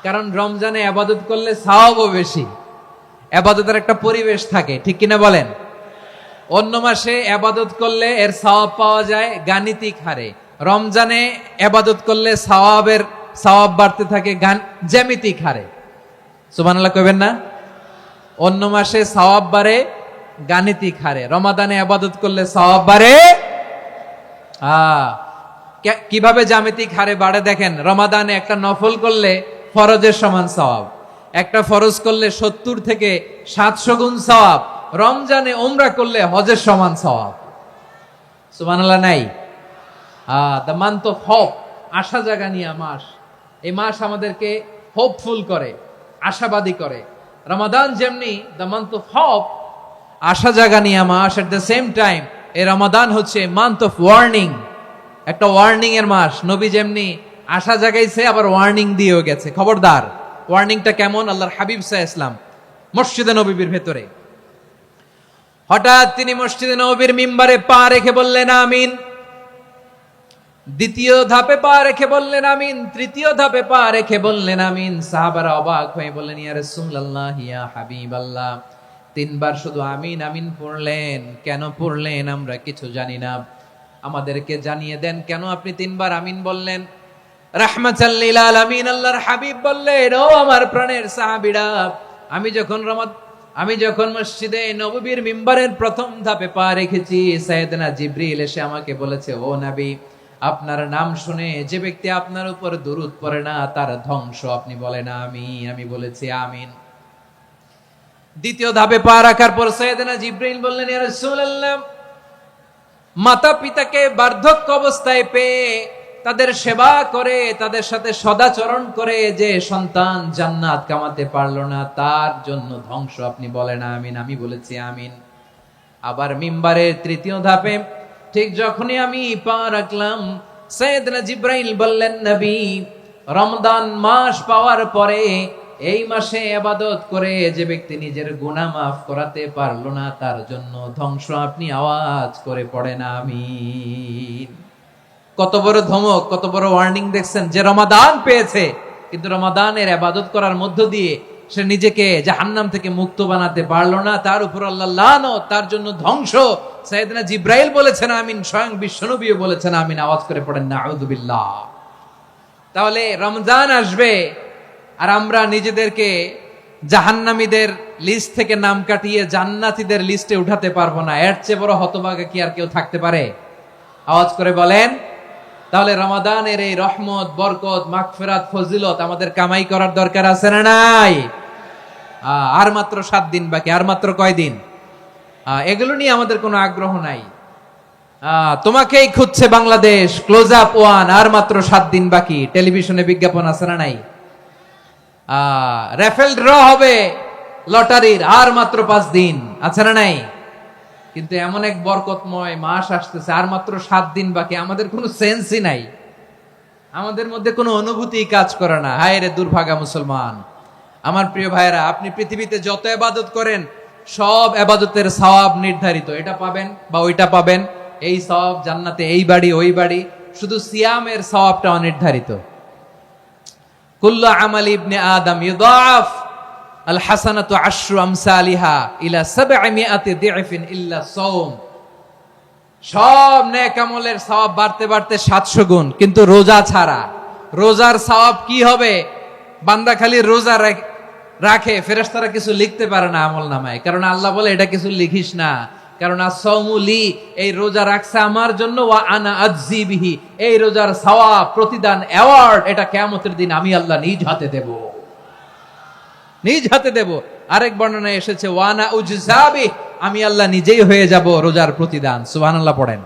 কারণ রমজানে ইবাদত করলে সওয়াবও বেশি, ইবাদতের একটা পরিবেশ থাকে, ঠিক কিনা বলেন? অন্য মাসে ইবাদত করলে এর সওয়াব পাওয়া যায় গাণিতিক হারে, রমজানে ইবাদত করলে সওয়াব বাড়তে থাকে জ্যামিতিক হারে। সুবহানাল্লাহ কইবেন না? অন্য মাসে সওয়াব বাড়ে গাণিতিক হারে, রমাদানে ইবাদত করলে সওয়াব বাড়ে কিভাবে জ্যামিতিক হারে বাড়ে দেখেন। রমাদানে একটা নফল করলে ফরজের সমান সওয়াব, একটা ফরজ করলে 70 থেকে 700 গুণ সওয়াব, রমজানে উমরা করলে হজের সমান সওয়াব। সুবহানাল্লাহ নাই? দ্য মান্থ অফ হোপ, আশা জাগানিয়া মাস। এই মাস আমাদেরকে হোপফুল করে, আশাবাদী করে। রমাদান যেমনি দ্য মান্থ অফ হোপ, আশা জাগানিয়া মাস, এট দ্য সেম টাইম এই রমাদান হচ্ছে মান্থ অফ ওয়ার্নিং, একটা ওয়ার্নিং এর মাস। নবী যেমনি আশা জাগাইছে, আবার ওয়ার্নিং দিয়েও গেছে, খবরদার। ওয়ার্নিংটা কেমন? আল্লাহর হাবিব সাল্লাল্লাহু আলাইহি ওয়াসাল্লাম মসজিদে নববীর ভেতরে, হঠাৎ তিনি মসজিদে নববীর মিম্বারে পা রেখে বললেন আমিন। দ্বিতীয় ধাপে পা রেখে বললেন আমিন, তৃতীয় ধাপে পা রেখে বললেন আমিন। সাহাবারা অবাক হয়ে বললেন, ইয়া রাসূলুল্লাহ, ইয়া হাবিবাল্লাহ, 3 বার শুধু আমিন আমিন পড়লেন, কেন পড়লেন আমরা কিছু জানি না, আমাদেরকে জানিয়ে দেন কেন আপনি 3 বার আমিন বললেন। রাহমাতাল লিল আলামিন আল্লাহর হাবিব বললেন, ও আমার প্রাণের সাহাবীরা, আমি যখন মসজিদে নববীর মিম্বারের প্রথম ধাপে পা রেখেছি, সাইয়েদনা জিবরিল এসে আমাকে বলেছে, ও নবী, আপনার নাম শুনে যে ব্যক্তি আপনার উপর দুরূদ পড়ে না তার ধ্বংস আপনি বলেন আমিন। আমি বলেছি আমিন। দ্বিতীয় ধাপে পা রাখার পর সাইয়েদনা জিবরাইল বললেন, ইয়া রাসূলুল্লাহ, মাতা পিতাকে বার্ধক্য অবস্থায় পেয়ে তাদের সেবা করে তাদের সাথে সদাচরণ করে যে সন্তান জান্নাত কামাতে পারলো না তার জন্য ধ্বংস আপনি বলেন আমিন। আমি বলেছি আমিন। আবার মিম্বারের তৃতীয় ধাপে ঠিক যখনই আমি পা রাখলাম, সাইয়েদনা জিবরাইল বললেন, নবী, রমজান মাস পাওয়ার পরে এই মাসে ইবাদত করে যে ব্যক্তি নিজের গুনাহ মাফ করাতে পারলো না তার জন্য ধ্বংস আপনি আওয়াজ করে পড়েন আমিন। কত বড় ধমক, কত বড় ওয়ার্নিং দেখছেন! যে রমাদান পেয়েছে কিন্তু রমাদানের ইবাদত করার মধ্য দিয়ে সে নিজেকে জাহান্নাম থেকে মুক্ত বানাতে পারলো না, তার উপর আল্লাহ লানত, তার জন্য ধ্বংস। সাইয়েদনা জিবরাইল বলেছেন আমিন, স্বয়ং বিশ্বনবীও বলেছেন আমিন। আওয়াজ করে পড়েন নাউযু বিল্লাহ। তাহলে রমজান আসবে আর আমরা নিজেদেরকে জাহান্নামীদের লিস্ট থেকে নাম কাটিয়ে জান্নাতীদের লিস্টে উঠাতে পারবো না। এর চেয়ে বড় হতভাগা কি আর কেউ থাকতে পারে? আওয়াজ করে বলেন। তাহলে রমাদানের এই রহমত, বরকত, মাগফিরাত, ফজিলত আমাদের কামাই করার দরকার আছে না নাই? আর মাত্র 7 দিন বাকি। আর মাত্র কয় দিন? এগুলো নিয়ে আমাদের কোনো আগ্রহ নাই। তোমাকেই খুঁজছে বাংলাদেশ, ক্লোজ আপ 1, আর মাত্র 7 দিন বাকি। টেলিভিশনে বিজ্ঞাপন আছে না নাই? রেফেল ড্র হবে লটারির, আর মাত্র 5 দিন, আছে না নাই? কিন্তু এমন এক বরকতময় মাস আসতেছে, আর মাত্র 7 দিন বাকি। আমাদের কোনো সেন্সই নাই, আমাদের মধ্যে কোনো অনুভূতি কাজ করে না। হায় রে দুর্ভাগা মুসলমান! আমার প্রিয় ভাইরা, আপনি পৃথিবীতে যত ইবাদত করেন সব ইবাদতের সওয়াব নির্ধারিত। এটা পাবেন বা ওইটা পাবেন, এই সওয়াব জান্নাতে, এই বাড়ি ওই বাড়ি। শুধু সিয়ামের সওয়াবটা অনির্ধারিত। কুল্লু আমালি ইবনে আদম ইউদাফ আল হাসানাতু আশরু আমসালিহা ইলা 700 দি'ফিন ইল্লা সাওম। সব নেক আমলের সওয়াব বাড়তে বাড়তে 700 গুণ, কিন্তু রোজা ছাড়া। রোজার সওয়াব কি হবে? বান্দা খালি রোজা রাখে, ফেরেশতারা কিছু লিখতে পারে না আমল নামায়, কারণ আল্লাহ বলে এটা কিছু লিখিস না, কারণ as-সাওমু লি, এই রোজা রাখছে আমার জন্য, ওয়া আনা আজজি বিহি, এই রোজার সওয়াব, প্রতিদান, অ্যাওয়ার্ড এটা কিয়ামতের দিন আমি আল্লাহ নিজ হাতে দেব, নিজ হাতে দেব। আরেক বর্ণনায় এসেছে ওয়ানা উজজাবি, আমি আল্লাহ নিজেই হয়ে যাব রোজার প্রতিদান। সুবহানাল্লাহ পড়েন।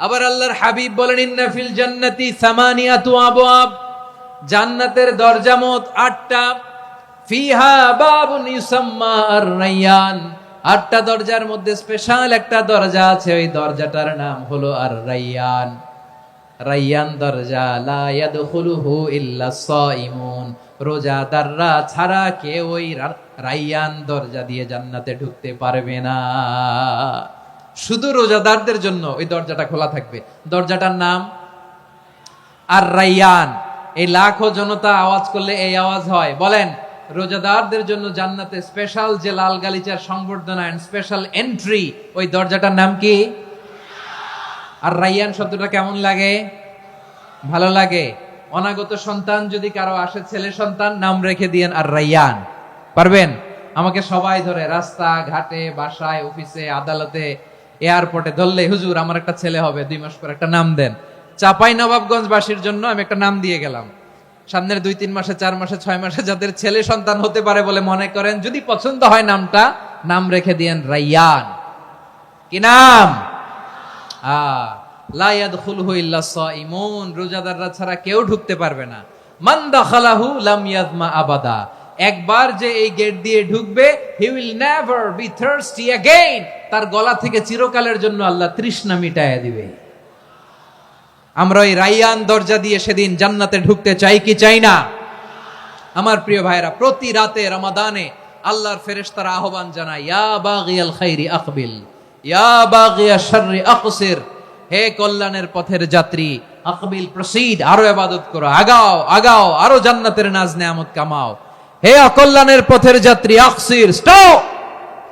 আবার আল্লাহর হাবিব বলেন, ইন্না ফিল জান্নাতি সামানিয়াতু আবওয়াব, জান্নাতের দরজা মোট 8টা। ফিহা বাবুন ইউসাম্মা আর-রায়্যান, 8টা দরজার মধ্যে স্পেশাল একটা দরজা আছে, ওই দরজাটার নাম হলো আর-রায়্যান। রায়্যান দরজা, লা ইয়াদখুলুহু ইল্লা সাইমুন, রোজাদাররা ছাড়া কেউ ওই রায়্যান দরজা দিয়ে জান্নাতে ঢুকতে পারবে না। শুধু রোজাদারদের জন্য ওই দরজাটা খোলা থাকবে। দরজাটার নাম আর-রায়্যান। এই লাখো জনতা আওয়াজ করলে এই আওয়াজ হয়। বলেন, রোজাদারদের জন্য জান্নাতে স্পেশাল যে লাল গালিচার সংবর্ধনা এন্ড স্পেশাল এন্ট্রি, ওই দরজাটার নাম কি? আর রায়্যান শব্দটা কেমন লাগে? ভালো লাগে। অনাগত সন্তান যদি কারো আসে, ছেলে সন্তান, নাম রেখে দিয়েন আর রায়্যান। পারবেন? আমাকে সবাই ধরে রাস্তা ঘাটে, বাসায়, অফিসে, আদালতে, এয়ারপোর্টে ধরলে, হুজুর আমার একটা ছেলে হবে 2 মাস পর, একটা নাম দেন। চাপাই নবাবগঞ্জবাসীর জন্য আমি একটা নাম দিয়ে গেলাম। সামনের 2-3 মাসে, 4 মাসে, 6 মাসে যাদের ছেলে সন্তান হতে পারে বলে মনে করেন, যদি পছন্দ হয় নামটা, নাম রেখে দিয়েন রায়্যান। কি নাম? লা ইয়াদখুলুহু ইল্লা সাইমুন, রোজাদাররা ছাড়া কেউ ঢুকতে পারবে না। মান দাখালাহু লাম ইয়াযমা আবাদা, একবার যে এই গেট দিয়ে ঢুকবে, he will never be thirsty again, তার গলা থেকে চিরকালের জন্য আল্লাহ তৃষ্ণা মিটায়া দিবে। আমরা ওই রায়্যান দরজা দিয়ে সেদিন জান্নাতে ঢুকতে চাই কি চাই না? আমার প্রিয় ভাইরা, প্রতি রাতে রমাদানে আল্লাহর ফেরেশতারা আহ্বান জানায়, ইয়া বাগিয়াল খাইরি আকবিল, ইয়া বাগিয়াশ শাররি আকসির, হে কল্যাণের পথের যাত্রী, আকবিল, প্রসিড, আরো ইবাদত করো, আগাও আগাও, আরো জান্নাতের নাজ নেয়ামত কামাও। হে অকল্যাণের পথের যাত্রী, আকসির, স্টপ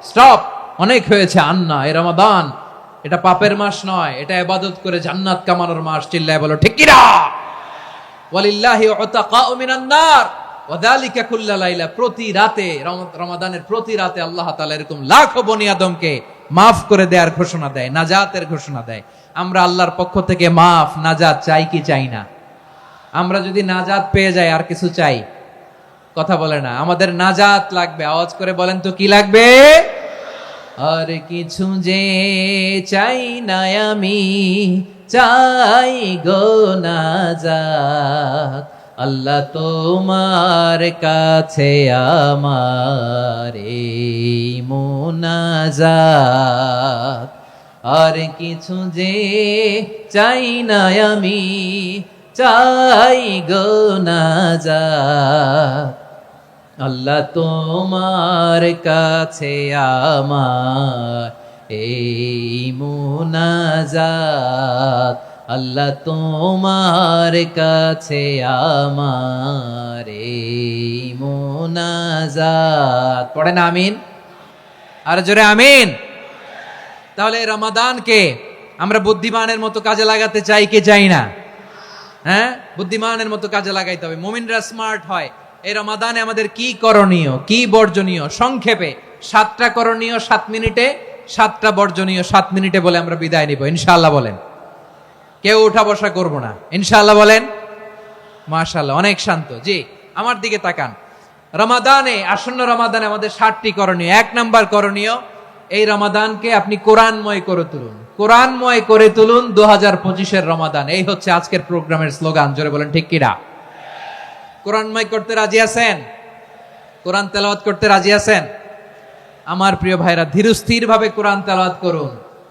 স্টপ, অনেক হয়েছে। আন্না, এ রমাদান এটা পাপের মাস নয়, এটা ইবাদত করে জান্নাত কামানোর মাস। চিল্লায় বলো ঠিক কি না? ওয়ালিল্লাহি উতাকাউ মিনান নার ওয়া যালিকা কুল্লা লাইলা, প্রতি রাতে, রমাদানের প্রতি রাতে আল্লাহ তাআলা এরকম লাখো বনি আদমকে মাফ করে দেওয়ার ঘোষণা দেয়, নাজাতের ঘোষণা দেয়। আমরা আল্লাহর পক্ষ থেকে মাফ নাজাত চাই কি চাই না? আমরা যদি নাজাত পেয়ে যাই আর কিছু চাই? কথা বলে না। আমাদের নাজাত লাগবে। আওয়াজ করে বলেন তো কি লাগবে? আর কিছু যে চাই না আমি, চাই গো নাজাত। আল্লাহ তোমার কাছে আমার এই মুনাজাত। আর কিছু যে চাই না আমি, চাই গো নাজাত। আল্লাহ তোমার কাছে আমার এই মুনাজাত। আল্লাহ তোমার কাছে আমার এই মুনাজাত। পড়েন আমিন। আর জোরে আমিন। তাহলে রমাদানকে আমরা বুদ্ধিমানের মতো কাজে লাগাতে চাই কি চাই না? হ্যাঁ, বুদ্ধিমানের মতো কাজে লাগাইতে হবে। মুমিনরা স্মার্ট হয়। এই রমাদানে আমাদের কি করণীয়, কি বর্জনীয়? সংক্ষেপে 7টা করণীয় 7 মিনিটে, 7টা বর্জনীয় 7 মিনিটে বলে আমরা বিদায় নিব ইনশাআল্লাহ। বলেন, কেউ উঠা বসা করব না ইনশাআল্লাহ। বলেন মাশাআল্লাহ, অনেক শান্ত। জি, আমার দিকে তাকান। রমাদানে, আসন্ন রমাদানে আমাদের 7টি করণীয়। 1 নাম্বার করণীয়, এই রমাদানকে আপনি কোরআনময় করে তুলুন। কোরআনময় করে তুলুন 2025-এর রমাদান। এই হচ্ছে আজকের প্রোগ্রামের স্লোগান। জোরে বলেন ঠিক কিনা? কোরআনময় করতে রাজি আছেন? কোরআন তেলাওয়াত করতে রাজি আছেন? আমার প্রিয় ভাইরা, ধীরস্থির ভাবে কোরআন তেলাওয়াত করুন,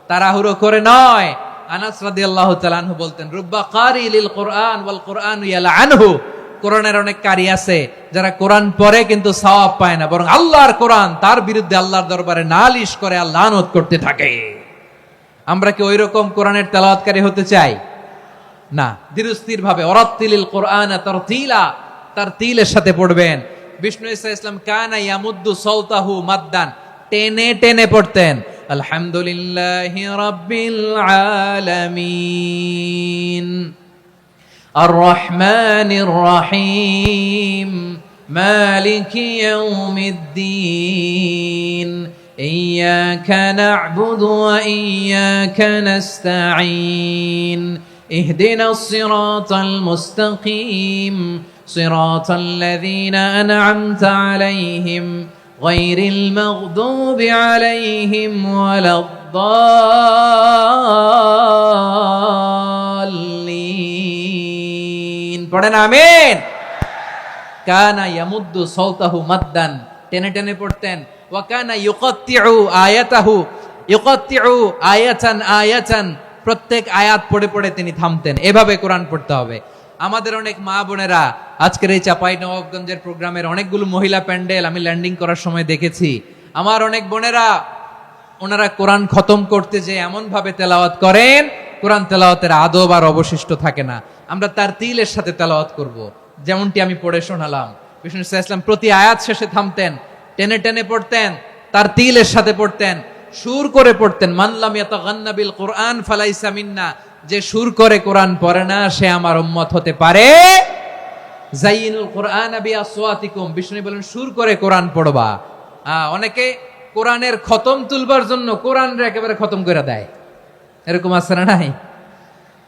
তাড়াহুড়ো করে নয়। আনাস রাদিয়াল্লাহু তাআলা আনহু বলতেন, রুব্বা কারি লিল কোরআন ওয়াল কোরআন ইয়ালআনহু। কোরআনের অনেক কারি আছে যারা কোরআন পড়ে কিন্তু সওয়াব পায় না, বরং আল্লাহর কোরআন তার বিরুদ্ধে আল্লাহর দরবারে নালিশ করে আর লানত করতে থাকে। আমরা কি ওইরকম কোরআনের তেলাওয়াতকারী হতে চাই? না। ধীরস্থির ভাবে ওয়ারাত্তিলিল কোরআন তারতিলা, তারতিলের সাথে পড়বেন। বিষ্ণু ঈসা ইসলাম কানা ইয়ামুদ্দু সাওতাহু মাদ্দান, টেনে টেনে পড়তেন। আলহামদুলিল্লাহি রাব্বিল আলামিন আর রহমানির রহিম মালিকি ইয়াউমিদ্দিন ইয়্যাকা না'বুদু ওয়া ইয়্যাকা নাস্তাঈন ইহদিনাস সিরাতাল মুস্তাকিম সিরাতাল লাযীনা আন'আমতা আলাইহিম গায়রিল মাগদুবি আলাইহিম ওয়ালাদ-দাল্লিন। পড়েন আমিন। কানা ইয়ামুদ্দু সাওতাহু মাদ্দান, টেনে টেনে পড়তেন। ওয়া কানা ইউকাত্তিউ আয়াতাহু, ইউকাত্তিউ আয়াতান আয়াতান, প্রত্যেক আয়াত পড়ে পড়ে তিনি থামতেন। এভাবে কোরআন পড়তে হবে। আমাদের অনেক মা বোনেরা, আজকের এই চাঁপাইনবাবগঞ্জের প্রোগ্রামের অনেকগুলো মহিলা প্যান্ডেল আমি ল্যান্ডিং করার সময় দেখেছি। আমার অনেক বোনেরা, ওনারা কোরআন খতম করতে যে এমন ভাবে তেলাওয়াত করেন, কোরআন তেলাওয়াতের আদব আর অবশিষ্ট থাকে না। আমরা তার তিলের সাথে তেলাওয়াত করব, যেমনটি আমি পড়ে শোনালাম। বিষ্ণু ইসলাম প্রতি আয়াত শেষে থামতেন, টেনে টেনে পড়তেন, তার তিলের সাথে পড়তেন, সুর করে পড়তেন। মানলাম ইয়াতাগান্না বিল কোরআন ফালাইসা মিন্না, যে সুর করে কোরআন পড়ে না সে আমার উম্মত হতে পারে। যাইনুল কোরআন বিআসওয়াতিকুম, বিষ্ণু বলেন সুর করে কোরআন পড়বা। অনেকে কোরআনের খতম তুলবার জন্য কোরআনরে একেবারে খতম করে দেয়, এরকম আছে না নাই?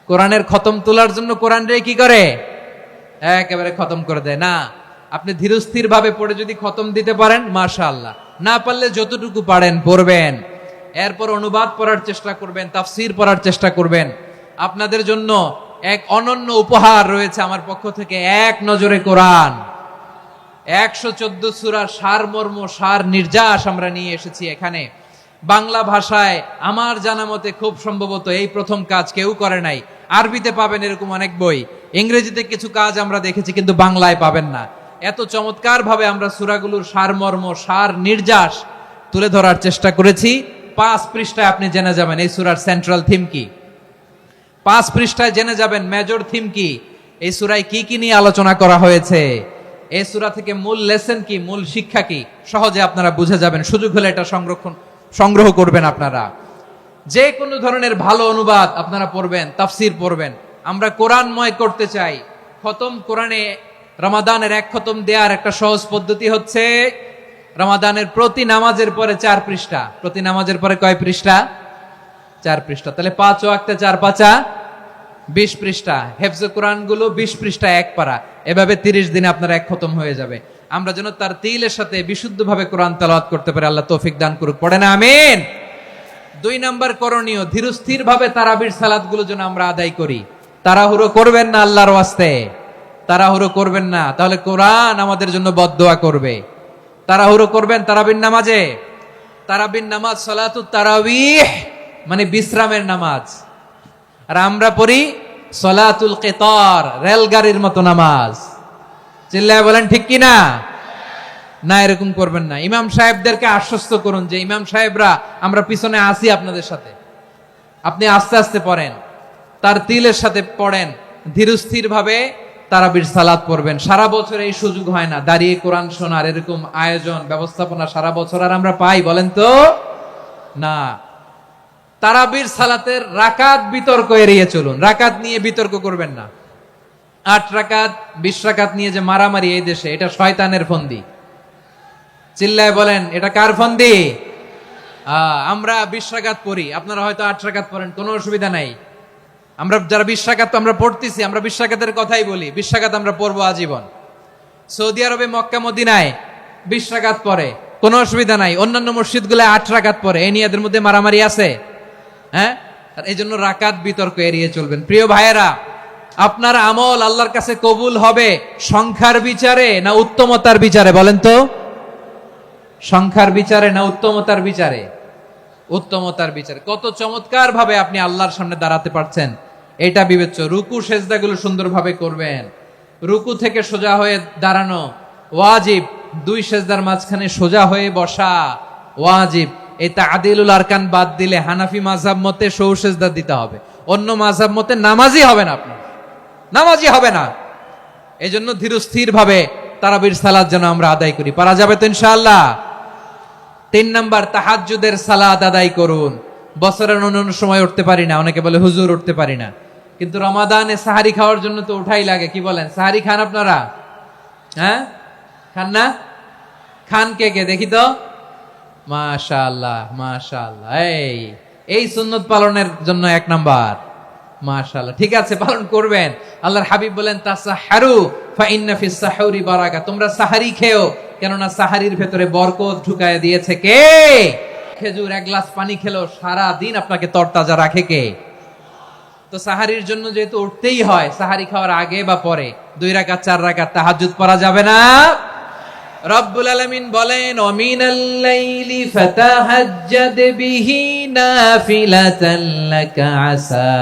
কোরআনের খতম তোলার জন্য কোরআনরে কি করে? একেবারে খতম করে দেয়। না, আপনি ধীরস্থির ভাবে পড়ে যদি খতম দিতে পারেন মাশাআল্লাহ, না পারলে যতটুকু পারেন পড়বেন। এরপর অনুবাদ পড়ার চেষ্টা করবেন, তাফসীর পড়ার চেষ্টা করবেন। আপনাদের জন্য এক অনন্য উপহার রয়েছে আমার পক্ষ থেকে, এক নজরে কোরআন। 114 সূরার সারমর্ম, সার নির্যাস আমরা নিয়ে এসেছি এখানে বাংলা ভাষায়। আমার জানা মতে খুব সম্ভবত এই প্রথম কাজ কেউ করে নাই। আরবিতে পাবেন এরকম অনেক বই, ইংরেজিতে কিছু কাজ আমরা দেখেছি, কিন্তু বাংলায় পাবেন না। এত চমৎকার ভাবে আমরা সূরাগুলোর সারমর্ম, সার নির্যাস তুলে ধরার চেষ্টা করেছি। 5 পৃষ্ঠায় আপনি জেনে যাবেন এই সূরার সেন্ট্রাল থিম কি। 5 পৃষ্ঠায় জেনে যাবেন মেজর থিম কি, এই সূরায় কি কি নিয়ে আলোচনা করা হয়েছে, এই সূরা থেকে মূল লেসন কি, মূল শিক্ষা কি, সহজে আপনারা বুঝে যাবেন। সুযোগ হলে এটা সংগ্রহ করবেন। আপনারা যে কোনো ধরনের ভালো অনুবাদ আপনারা পড়বেন, তাফসীর পড়বেন। আমরা কোরআনময় করতে চাই। খতম কোরআনে রমাদানের 1 খতম দেওয়ার একটা সহজ পদ্ধতি হচ্ছে, রমাদানের প্রতি নামাজের পরে 4 পৃষ্ঠা, প্রতি নামাজের পরে কয় পৃষ্ঠা? 4 পৃষ্ঠা, তাহলে 5 ওয়াক্তে 4 পাঁচা 20 পৃষ্ঠা। হেফজে কোরআন গুলো 20 পৃষ্ঠা এক পারা, এভাবে 30 দিনে আপনার এক খতম হয়ে যাবে। আমরা যেন তার তিলের সাথে বিশুদ্ধভাবে কোরআন তেলাওয়াত করতে পারি, আল্লাহ তৌফিক দান করুক। পড়ে না আমিন। 2 নাম্বার করণীয়, ধীরস্থির ভাবে তারাবির সালাত গুলো যেন আমরা আদায় করি। তাড়াহুড়ো করবেন না আল্লাহর ওয়াস্তে, তাড়াহুড়ো করবেন না, তাহলে কোরআন আমাদের জন্য বদদোয়া করবে। তাড়াহুড়ো করবেন তারাবির নামাজে। তারাবির নামাজ সালাতুত তারাবিহ মানে বিশ্রামের নামাজ, আর আমরা পড়ি সালাতুল কিতার, রেলগাড়ির মতো নামাজ। চিল্লায় বলেন ঠিক কি না? না, এরকম করবেন না। ইমাম সাহেবদেরকে আশ্বস্ত করুন যে ইমাম সাহেবরা আমরা পিছনে আসি আপনাদের সাথে, আপনি আস্তে আস্তে পড়েন, তার তিলের সাথে পড়েন, ধীরস্থির ভাবে তারাবির সালাত পড়বেন। সারা বছর এই সুযোগ হয় না দাঁড়িয়ে কোরআন শোনার, এরকম আয়োজন ব্যবস্থাপনা সারা বছর আর আমরা পাই বলেন তো না। তারাবির সালাতের রাকাত বিতর্ক এড়িয়ে চলুন, রাকাত নিয়ে বিতর্ক করবেন না। 8 রাকাত 20 রাকাত নিয়ে যে মারামারি এই দেশে, এটা শয়তানের ফন্দি। চিল্লায় বলেন এটা কার ফন্দি? আমরা 20 রাকাত পড়ি, আপনারা হয়তো 8 রাকাত পড়েন, কোনো অসুবিধা নাই। আমরা যারা 20 রাকাত তো আমরা পড়তেছি, আমরা 20 রাকাতের কথাই বলি, 20 রাকাত আমরা পড়বো আজীবন। সৌদি আরবে মক্কা মদিনায় 20 রাকাত পড়ে, কোনো অসুবিধা নাই। অন্যান্য মসজিদ গুলো 8 রাকাত পড়ে, এই নিয়ে এদের মধ্যে মারামারি আছে? হ্যাঁ, এই জন্য রাকাত বিতর্ক এড়িয়ে চলবেন। প্রিয় ভাইয়েরা, আপনার আমল আল্লাহর কাছে কবুল হবে সংখ্যার বিচারে না উত্তমতার বিচারে বলেন তো? সংখ্যার বিচারে না উত্তমতার বিচারে? উত্তমতার বিচারে। কত চমৎকার ভাবে আপনি আল্লাহর সামনে দাঁড়াতে পারছেন এটা বিবেচ্য। রুকু সেজদাগুলো সুন্দরভাবে করবেন, রুকু থেকে সোজা হয়ে দাঁড়ানো ওয়াজিব, 2 সেজদার মাঝখানে সোজা হয়ে বসা ওয়াজিব। এই তাআদিলুল আরকান বাদ দিলে হানাফি মাযহাব মতে সৌ সেজদা দিতে হবে, অন্য মাযহাব মতে নামাজই হবে না, আপনি নামাজই হবে না। এজন্য ধীরস্থির ভাবে তারাবির সালাত যেন আমরা আদায় করি। পারা যাবে তো ইনশাআল্লাহ? 3 নাম্বার, তাহাজ্জুদের সালাত আদায় করুন। বছরের অন্যান্য সময় উঠতে পারি না, অনেকে বলে হুজুর উঠতে পারি না, কিন্তু রমাদানে সাহারি খাওয়ার জন্য তো উঠাই লাগে। কি বলেন, সাহারি খান আপনারা? হ্যাঁ, খান না? খান কে কে দেখি তো? মাশাআল্লাহ মাশাআল্লাহ, এই সুন্নত পালনের জন্য 1 নাম্বার। মাশাআল্লাহ, ঠিক আছে, পালন করবেন। আল্লাহর হাবিব বলেন তাসাহহারু ফা ইন্না ফিস সাহুরি বারাকা, তোমরা সাহারি খেও, কেননা সাহারির ভেতরে বরকত ঢুকায় দিয়েছে কে? খেজুর 1 গ্লাস পানি খেলো সারা দিন আপনাকে তরতাজা রাখে কে? তো সাহারির জন্য যেহেতু উঠতেই হয়, সাহারি খাওয়ার আগে বা পরে 2 রাকাত 4 রাকাত তাহাজ্জুদ পড়া যাবে না? রব্বুল আলামিন বলেন ওয়ামিনাল লাইলি ফাতাহাজ্জাদ বিহি নাফিলাতান লাকা আসা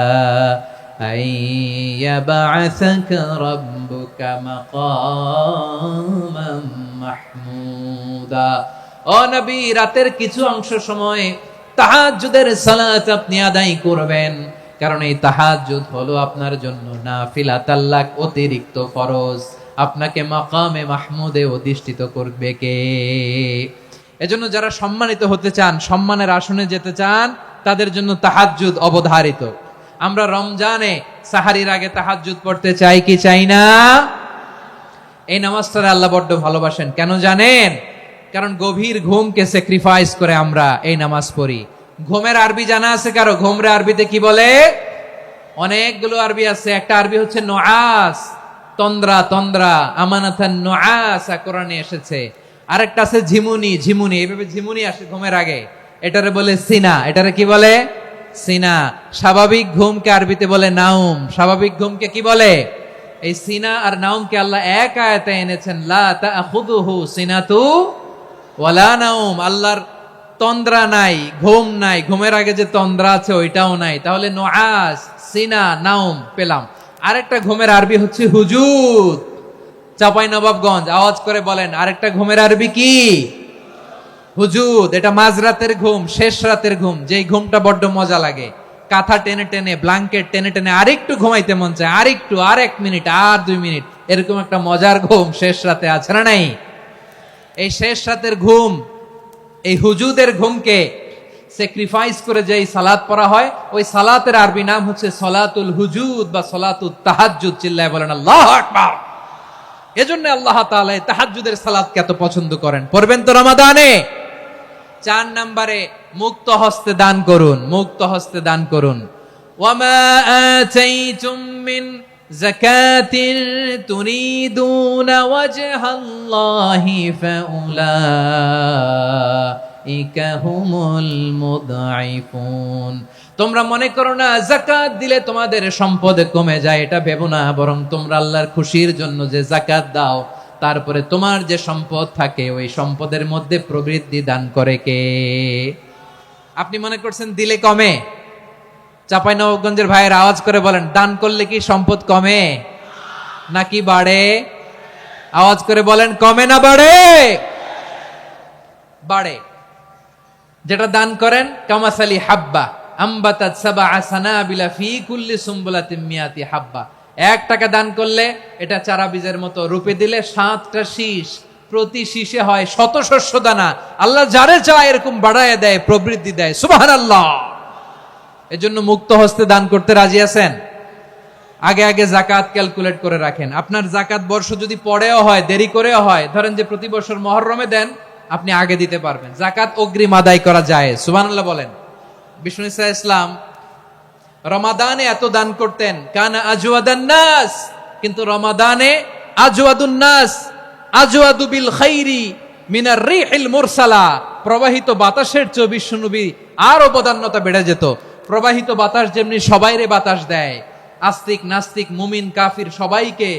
আইয়াবআসাকা রাব্বুকা মাকামান মাহমুদা। ও নবী, রাতের কিছু অংশ সময় তাহাজ্জুদের সালাত আপনি আদায় করবেন, কারণ এই তাহাজ্জুদ হলো আপনার জন্য নাফিলাতাল লাক, অতিরিক্ত ফরজ। আপনাকে মাকামে মাহমুদে অধিষ্ঠিত করবে কে? এজন্য যারা সম্মানিত হতে চান, সম্মানের আসনে যেতে চান, তাদের জন্য তাহাজ্জুদ অবধারিত। আমরা রমজানে সাহারির আগে তাহাজ্জুদ পড়তে চাই কি চাই না? এই নামাজটা আল্লাহ বড্ড ভালোবাসেন, কেন জানেন? কারণ গভীর ঘুমকে স্যাক্রিফাইস করে আমরা এই নামাজ পড়ি। ঘুমের আরবি জানা আছে কারো? ঘুমরে আরবিতে কি বলে? অনেকগুলো আরবি আছে। একটা আরবি হচ্ছে নুআস, তন্দ্রা, তন্দ্রা, আমানাতান নুআসা কোরআনে এসেছে। আরেকটা আছে ঝিমুনি, ঝিমুনি, এইভাবে ঝিমুনি আসে ঘুমের আগে, এটারে বলে সিনা। এটারে কি বলে? সিনা। স্বাভাবিক ঘুমকে আরবিতে বলে নাউম। স্বাভাবিক ঘুমকে কি বলে? এই সিনা আর নাউমকে আল্লাহ এক আয়াতে এনেছেন, লা তাখুযুহু সিনাতু ওয়ালা নাউম। আল্লাহর তন্দ্রা নাই, ঘুম নাই, ঘুমের আগে যে তন্দ্রা আছে ওইটাও নাই। তাহলে নুআস, সিনা, নাউম পেলাম। আরেকটা ঘুমের আরবি হচ্ছে হুজুদ। চাঁপাইনবাবগঞ্জ আওয়াজ করে বলেন, আরেকটা ঘুমের আরবি কি? হুজুদ। এটা মাঝরাতের ঘুম, শেষ রাতের ঘুম, যেই ঘুমটা বড্ড মজা লাগে। কাঁথা টেনে টেনে, ব্ল্যাঙ্কেট টেনে টেনে আরেকটু ঘুমাইতে মন চায়, আরেকটু, আর 1 মিনিট, আর 2 মিনিট, এরকম একটা মজার ঘুম শেষ রাতে আছে না নাই? এই শেষ রাতের ঘুম, এই হুজুদের ঘুমকে স্যাক্রিফাইস করে যেই সালাত পড়া হয়, ওই সালাতের আরবি নাম হচ্ছে সলাতুল হুজুদ বা সলাতুত তাহাজ্জুদ। চিল্লায় বলেন আল্লাহু আকবার। এজন্য আল্লাহ তাআলা এই তাহাজ্জুদের সালাতকে এত পছন্দ করেন। পড়বেন তো রমাদানে? 4 নম্বরে মুক্ত হস্তে দান করুন, মুক্ত হস্তে দান করুন। ওয়ামা আতাইতুম মিন যাকাতিন তুরিদুনা ওয়াজহাল্লাহি ফাউলাইকা হুমুল মুদঈফুন। তোমরা মনে করো না যাকাত দিলে তোমাদের সম্পদ কমে যায়, এটা ভেবো না, বরং তোমরা আল্লাহর খুশির জন্য যে যাকাত দাও, তারপরে তোমার যে সম্পদ থাকে ওই সম্পদের মধ্যে প্রবৃদ্ধি দান করে কে? আপনি মনে করছেন দিলে কমে? চাঁপাইনবাবগঞ্জের ভাইয়ের আওয়াজ করে বলেন, দান করলে কি সম্পদ কমে নাকি বাড়ে? আওয়াজ করে বলেন, কমে না বাড়ে? বাড়ে। যেটা দান করেন, কামাসালি হাব্বা আম্বাতাত সাবআ সানাবিলা ফি কুল্লি সুম্বুলাতিন মিয়াতি হাব্বা। 1 টাকা দান করলে এটা চারা বীজের মতো, রূপে দিলে 7টা শীষ, প্রতি শীষে হয় 100 শস্য দানা। আল্লাহ যারে চায় এরকম বাড়ায় দেয়, প্রবৃদ্ধি দেয়। সুবহানাল্লাহ। এজন্য মুক্ত হস্তে দান করতে রাজি আছেন? আগে আগে যাকাত ক্যালকুলেট করে রাখেন। আপনার যাকাত বর্ষ যদি পরেও হয়, দেরি করেও হয়, ধরেন যে প্রতি বছর মুহররমে দেন, আপনি আগে দিতে পারবেন। যাকাত অগ্রিম আদায় করা যায়। সুবহানাল্লাহ বলেন। বিষ্ণু ইসা ইসলাম রমাদানে এত দান করতেন, কানা আজওয়াদান নাস, কিন্তু রমাদানে আজওয়াদুন নাস আজওয়াদু বিল খাইরি মিনার রিহিল মুরসালা। প্রবাহিত বাতাসের চেয়ে বিশ্ব নবী আরো বদান্যতা বেড়ে যেত। প্রবাহিত বাতাস যেমনি সবাইরে বাতাস দেয়, আস্তিক নাস্তিক মুমিন কাফির সবাইকে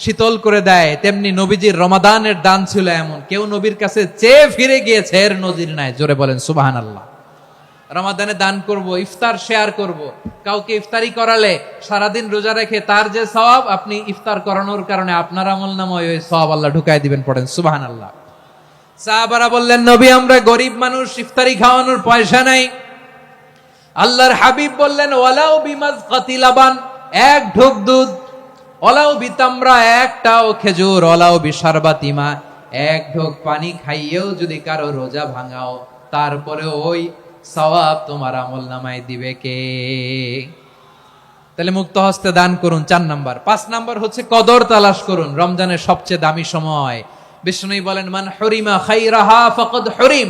শীতল করে দেয়, তেমনি নবীজির রমাদানের দান ছিল এমন, কেউ নবীর কাছে চেয়ে ফিরে গিয়েছে এর নজির নাই। জোরে বলেন সুবহানাল্লাহ। রমাদানে দান করব, ইফতার শেয়ার করব। কাউকে ইফতারি করালে সারাদিন রোজা রেখে তার যে সওয়াব, আপনি ইফতার করানোর কারণে আপনার আমলনামায় ওই সওয়াব আল্লাহ ঢুকাই দিবেন। পড়েন সুবহানাল্লাহ। সাহাবারা বললেন, নবী আমরা গরিব মানুষ, ইফতারি খাওয়ানোর পয়সা নাই। আল্লাহর হাবিব বললেন, ওয়ালাউ বিমাজকাতি লাবান, 1 ঢোক দুধ, ওয়ালাউ বিতামরা, 1টাও খেজুর, ওয়ালাউ বিশারবাতিমা, 1 ঢোক পানি খাইয়েও যদি কারো রোজা ভাঙাও, তারপরে ওই সওয়াব তোমার আমলনামায় দিবে কে? তাহলে মুক্ত হস্তে দান করুন, 4 নাম্বার। 5 নাম্বার হচ্ছে কদর তালাশ করুন। রমজানের সবচেয়ে দামি সময়। বিষ্ণু বলেন, মান হুরিমা খাইরাহা ফাকাদ হুরিম,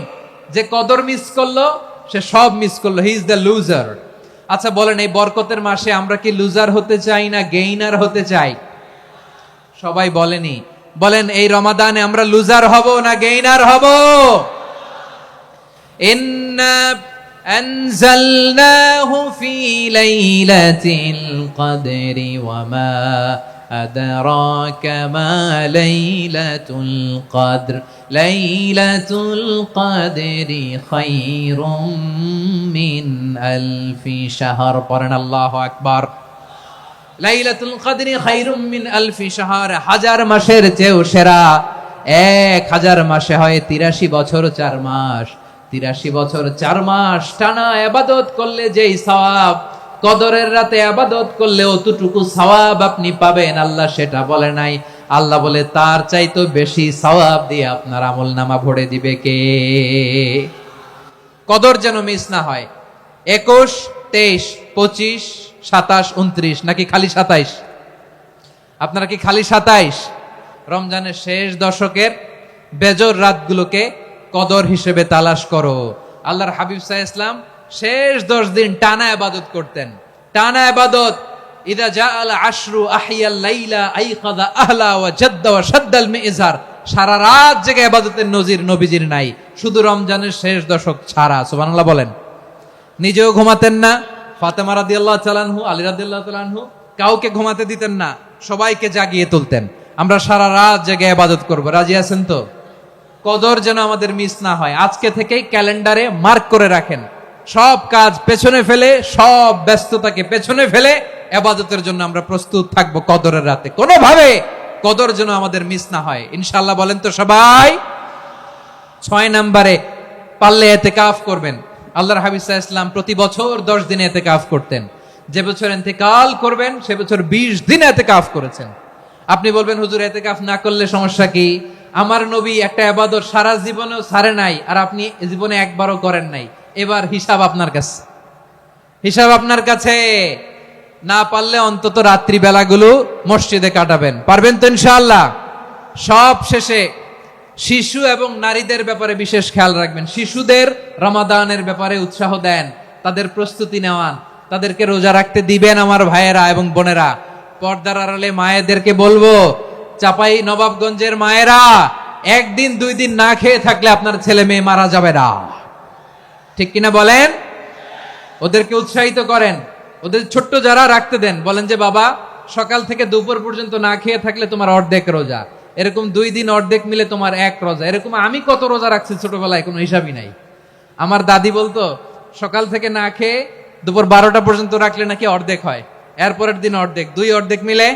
যে কদর মিস করলো সে সব মিস করলো, হি ইজ দ্য লুজার। আচ্ছা বলেন, এই বরকতের মাসে আমরা কি লুজার হতে চাই না গেইনার হতে চাই? সবাই বলেনি, বলেন এই রমাদানে আমরা লুজার হব না গেইনার হব? ইন্না আনজালনাহু ফি লাইলাতিল কদরি ওয়া মা আদরাকা মা লাইলাতুল কদর লাইলাতুল কদরি খায়রুম মিন আলফি শাহর। পড়েন আল্লাহু আকবার। লাইলাতুল কদরি খায়রুম মিন আলফি শাহর, 1000 মাসের চেয়েও সেরা। 1000 মাসে হয় 83 বছর 4 মাস। 83 বছর 4 মাস টানা ইবাদত করলে যেই সওয়াব, কদরের রাতে ইবাদত করলে অতটুকু সওয়াব আপনি পাবেন, আল্লাহ সেটা বলে নাই। আল্লাহ বলে তার চাইতো বেশি সওয়াব দিয়ে আপনার আমলনামা ভরে দিবে কে? কদর যেন মিস না হয়। 21, 23, 25, 27, 29 নাকি খালি 27? আপনারা কি খালি 27? রমজানের শেষ দশকের বেজর রাতগুলোকে কদর হিসেবে তালাশ করো। আল্লাহর হাবিব সাল্লাল্লাহু আলাইহি ওয়াসাল্লাম শেষ 10 দিন টানা ইবাদত করতেন, টানা ইবাদত। ইদা জাআল আশরু আহিয়াল লাইলা আইকাযা আহলা ওয়া জাদ্দা ওয়া শাদ্দাল মিজার। সারা রাত জেগে ইবাদতের নজির নবীজির নাই, শুধু রমজানের শেষ দশক ছাড়া। সুবহানাল্লাহ বলেন। নিজেও ঘুমাতেন না। ফাতেমা রাদিয়াল্লাহু তাআলা আনহু, আলী রাদিয়াল্লাহু তাআলা আনহু কাউকে ঘুমাতে দিতেন না, সবাইকে জাগিয়ে তুলতেন। আমরা সারা রাত জেগে ইবাদত করব। রাজি আছেন তো? কদর যেন আমাদের মিস না হয়। আজকে থেকেই ক্যালেন্ডারে মার্ক করে রাখেন। সব কাজ পেছনে ফেলে, সব ব্যস্ততাকে পেছনে ফেলে ইবাদতের জন্য আমরা প্রস্তুত থাকবো কদরের রাতে। কোনোভাবে কদর যেন আমাদের মিস না হয়, ইনশাআল্লাহ। বলেন তো সবাই। 6 নম্বরে পারলে ইতিকাফ করবেন। আল্লাহর হাবিব সাল্লাল্লাহু আলাইহি ওয়াসাল্লাম প্রতি বছর 10 দিন ইতিকাফ করতেন। যে বছর ইন্তেকাল করবেন সে বছর 20 দিন ইতিকাফ করেছেন। আপনি বলবেন, হুজুর ইতিকাফ না করলে সমস্যা কি? আমার নবী একটা ইবাদত সারা জীবনেও ছাড়ে নাই, আর আপনি জীবনে একবারও করেন নাই। এবার হিসাব আপনার কাছে, হিসাব আপনার কাছে। না পারলে অন্তত রাত্রি বেলাগুলো মসজিদে কাটাবেন। পারবেন তো ইনশাআল্লাহ? সব শেষে শিশু এবং নারীদের ব্যাপারে বিশেষ খেয়াল রাখবেন। শিশুদের রমাদানের ব্যাপারে উৎসাহ দেন, তাদের প্রস্তুতি নেওয়ান, তাদেরকে রোজা রাখতে দিবেন। আমার ভাইয়েরা এবং বোনেরা, পর্দার আড়ালে মায়েদেরকে বলবো, চাপাই নবাবগঞ্জের মায়েরা, একদিন 2 দিন না খেয়ে থাকলে আপনার ছেলে মেয়ে মারা যাবে না, ঠিক কিনা বলেন? ওদেরকে উৎসাহিত করেন, ওদের ছোট্ট যারা রাখতে দেন, বলেন যে বাবা সকাল থেকে দুপুর পর্যন্ত না খেয়ে থাকলে তোমার অর্ধেক রোজা, এরকম 2 দিন অর্ধেক মিলে তোমার 1 রোজা। এরকম আমি কত রোজা রাখছি ছোটবেলায় কোনো হিসাবই নাই। আমার দাদি বলতো সকাল থেকে না খেয়ে দুপুর 12টা পর্যন্ত রাখলে নাকি অর্ধেক হয়, এরপরের দিন অর্ধেক, 2 অর্ধেক মিলে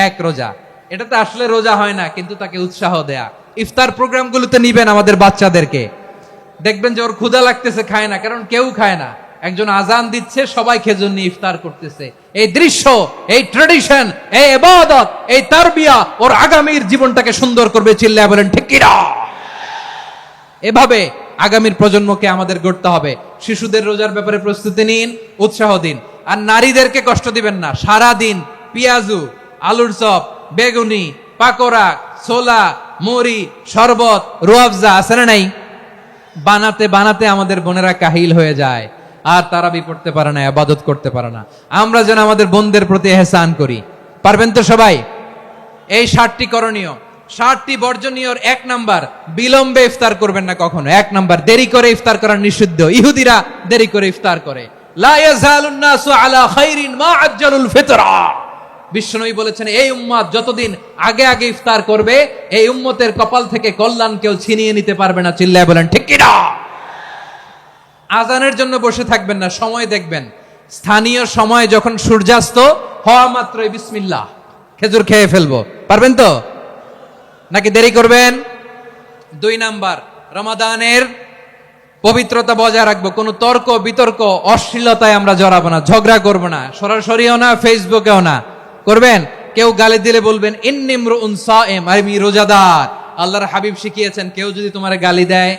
1 রোজা। এটা তো আসলে রোজা হয় না, কিন্তু তাকে উৎসাহ দেয়া। ইফতার প্রোগ্রামগুলোতে নিবেন আমাদের বাচ্চাদেরকে, দেখবেন যে ওর ক্ষুধা লাগতেছে, খায় না, কারণ কেউ খায় না, একজন আজান দিচ্ছে, সবাই খেজুর নিয়ে ইফতার করতেছে। এই দৃশ্য, এই ট্রেডিশন, এই ইবাদত, এই তারবিয়া ওর আগামীর জীবনটাকে সুন্দর করবে। চিল্লায় বলেন ঠিক কিনা? এভাবে আগামীর প্রজন্মকে আমাদের গড়তে হবে। শিশুদের রোজার ব্যাপারে প্রস্তুতি নিন, উৎসাহ দিন। আর নারীদেরকে কষ্ট দিবেন না। সারা দিন পেঁয়াজু, আলুর চপ, বেগুনি, পাকোড়া, ছোলা, মুড়ি, শরবত, রুয়াবজা আছে না নাই, বানাতে বানাতে আমাদের বোনেরা কাহিল হয়ে যায়, আর তারাবি পড়তে পারে না, ইবাদত করতে পারে না। আমরা যেন আমাদের বোনদের প্রতি ইহসান করি। পারবেন তো সবাই? এই 7টি করণীয়, 7টি বর্জনীয়। 1 নাম্বার, বিলম্বে ইফতার করবেন না কখনো। 1 নাম্বার, দেরি করে ইফতার করা নিষিদ্ধ। ইহুদিরা দেরি করে ইফতার করে। লা ইয়াজালুন নাসু আলা খাইরিন মা আজ্জালুল ফিতরা। বিশ্বনবী বলেছেন, এই উম্মত যতদিন আগে আগে ইফতার করবে, এই উম্মতের কপাল থেকে কল্যাণ কেউ ছিনিয়ে নিতে পারবে না। চিল্লায় বলেন ঠিক কিনা? আজানের জন্য বসে থাকবেন না, সময় দেখবেন। স্থানীয় সময় যখন সূর্যাস্ত হওয়া মাত্রই বিসমিল্লাহ, খেজুর খেয়ে ফেলবো। পারবেন তো নাকি দেরি করবেন? 2 নাম্বার, রমাদানের পবিত্রতা বজায় রাখবো। কোনো তর্ক বিতর্ক অশ্লীলতায় আমরা জড়াবো না, ঝগড়া করবো না, সরাসরিও না, ফেসবুকেও না। করবেন কেউ গালি দিলে বলবেন ইন্নিমরুন সায়েম, আমি রোজাদার। আল্লাহর হাবিব শিখিয়েছেন, কেউ যদি তোমার গালি দেয়,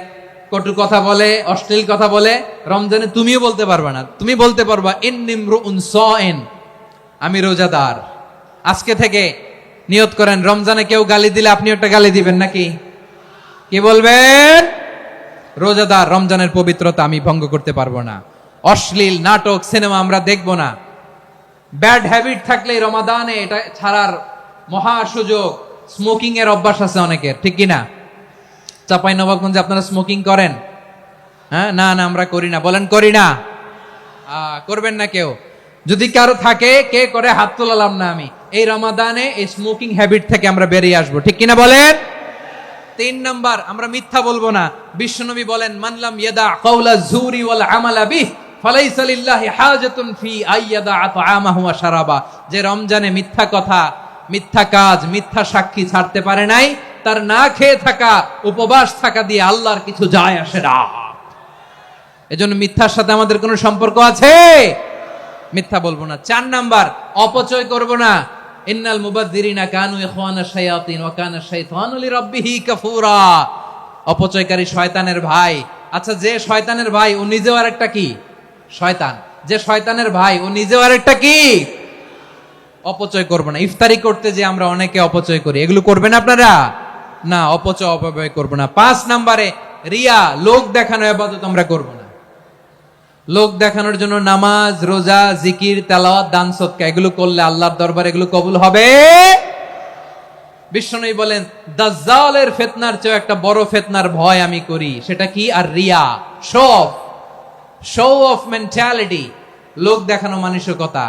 কটু কথা বলে, অশ্লীল কথা বলে, রমজানে তুমিও বলতে পারবে না। তুমি বলতে পারবা ইন্নিমরুন সায়েম, আমি রোজাদার। আজকে থেকে নিয়ত করেন, রমজানে কেউ গালি দিলে আপনি একটা গালি দিবেন নাকি? কি বলবেন? রোজাদার, রমজানের পবিত্রতা আমি ভঙ্গ করতে পারবো না। অশ্লীল নাটক, সিনেমা আমরা দেখবো না। ব্যাড হ্যাবিট থাকলে রমাদানে এটা ছাড়ার মহা সুযোগ। স্মোকিং এর অভ্যাস আছে অনেকের, ঠিক কিনা? চাপাই নবাবগঞ্জে আপনারা স্মোকিং করেন? হ্যাঁ, না না আমরা করি না। বলেন করি না। করবেন না কেউ। যদি কারো থাকে, কে করে হাত তোলালাম না আমি। এই রমাদানে এই স্মোকিং হ্যাবিট থেকে আমরা বেরিয়ে আসবো, ঠিক কিনা বলেন? 3 নাম্বার, আমরা মিথ্যা বলবো না। বিশ্বনবী বলেন, মানলাম ইয়াদা কাওলা যুরি ওয়াল আমালা বিহি ফালাইসা লিল্লাহি হাজাতুন ফি আইয়াদা আতআমাহু ওয়া শারাবা। যে রমজানে মিথ্যা কথা, মিথ্যা কাজ, মিথ্যা সাক্ষী ছাড়তে পারে নাই, তার না খেয়ে থাকা, উপবাস থাকা দিয়ে আল্লাহর কিছু যায় আসে না। এজন্য মিথ্যার সাথে আমাদের কোনো সম্পর্ক আছে? মিথ্যা বলবো না। 4 নাম্বার, অপচয় করব না। ইন্নাল মুবাযযিরিনা কানু ইখওয়ানাশ শায়াতিন ওয়া কানা শাইতানু লিরাব্বিহি কাফুরা। অপচয়কারী শয়তানের ভাই। আচ্ছা, যে শয়তানের ভাই ও নিজেও আরেকটা কি? শয়তান। যে শয়তানের ভাই ও নিজেও আরেকটা কি? অপচয় করব না। ইফতারি করতে যে আমরা অনেকে অপচয় করি, এগুলো করবেন আপনারা না। অপচয় অপব্যয় করব না। 5 নাম্বারে, রিয়া, লোক দেখানো ইবাদত আমরা করব না। লোক দেখানোর জন্য নামাজ, রোজা, জিকির, তেলাওয়াত, দান সদকা এগুলো করলে আল্লাহর দরবারে এগুলো কবুল হবে? বিশ্বনবী বলেন, দাজ্জালের ফিতনার চেয়ে একটা বড় ফিতনার ভয় আমি করি। সেটা কি? আর রিয়া, শো অফ মেন্টালিটি, লোক দেখানো মানসিকতা।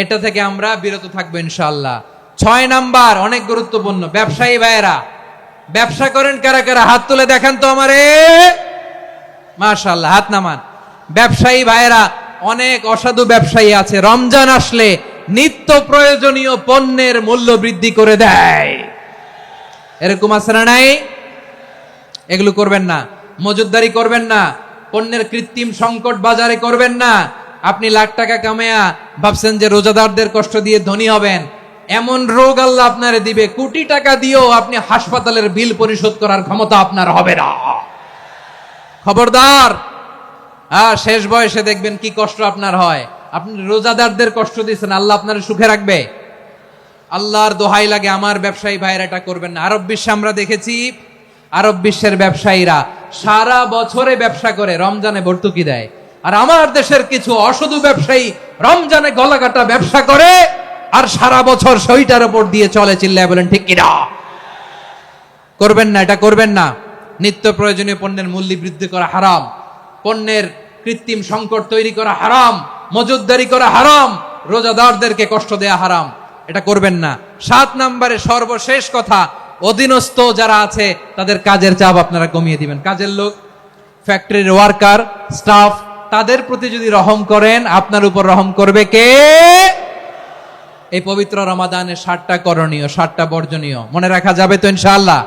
এটা থেকে আমরা বিরত থাকবো ইনশাআল্লাহ। 6 নাম্বার, অনেক গুরুত্বপূর্ণ। ব্যবসায়ী ভাইয়েরা, ব্যবসা করেন কারা কারা? হাত তুলে দেখান তো আমারে। মাশাআল্লাহ, হাত নামান। ব্যবসায়ী ভাইয়েরা, অনেক অসাধু ব্যবসায়ী আছে, রমজান আসলে নিত্য প্রয়োজনীয় পণ্যের মূল্য বৃদ্ধি করে দেয়। এরকম আছে না নাই? এগুলো করবেন না। মজুদদারি করবেন না। পণ্যের কৃত্রিম সংকট বাজারে করবেন না। আপনি লাখ টাকা কামায়া ভাবছেন যে রোজাদারদের কষ্ট দিয়ে ধনী হবেন। এমন রোগ আল্লাহ আপনারে দিবে, কোটি টাকা দিয়েও আপনি হাসপাতালের বিল পরিশোধ করার ক্ষমতা আপনার হবে না। খবরদার। শেষ বয়সে দেখবেন কি কষ্ট আপনার হয়। আপনি রোজাদারদের কষ্ট দিয়েছেন, আল্লাহ আপনার সুখে রাখবে? আল্লাহর দোহাই লাগে, আমার ব্যবসায়ী ভাইয়েরা এটা করবেন না। আরব বিশ্বে আমরা দেখেছি, আরব বিশ্বের ব্যবসায়ীরা সারা বছরে ব্যবসা করে, রমজানে ভর্তুকি দেয়। আর আমার দেশের কিছু অসাধু ব্যবসায়ী রমজানে গলাকাটা ব্যবসা করে আর সারা বছর সইটার উপর দিয়ে চলে। চিল্লায় বলেন ঠিক কিনা? করবেন না, এটা করবেন না। নিত্য প্রয়োজনীয় পণ্যের মূল্য বৃদ্ধি করা হারাম, পণ্যের কৃত্রিম সংকট তৈরি করা হারাম, মজুতদারি করা হারাম, রোজাদারদেরকে কষ্ট দেয়া হারাম, এটা করবেন না। 7 নম্বরে সর্বশেষ কথা, অধীনস্থ যারা আছে তাদের কাজের চাপ আপনারা কমিয়ে দিবেন। কাজের লোক, ফ্যাক্টরির ওয়ার্কার, স্টাফ, তাদের প্রতি যদি রহম করেন, আপনার উপর রহম করবে কে? এই পবিত্র রমাদানের 7টা করণীয়, 7টা বর্জনীয় মনে রাখা যাবে তো ইনশাআল্লাহ?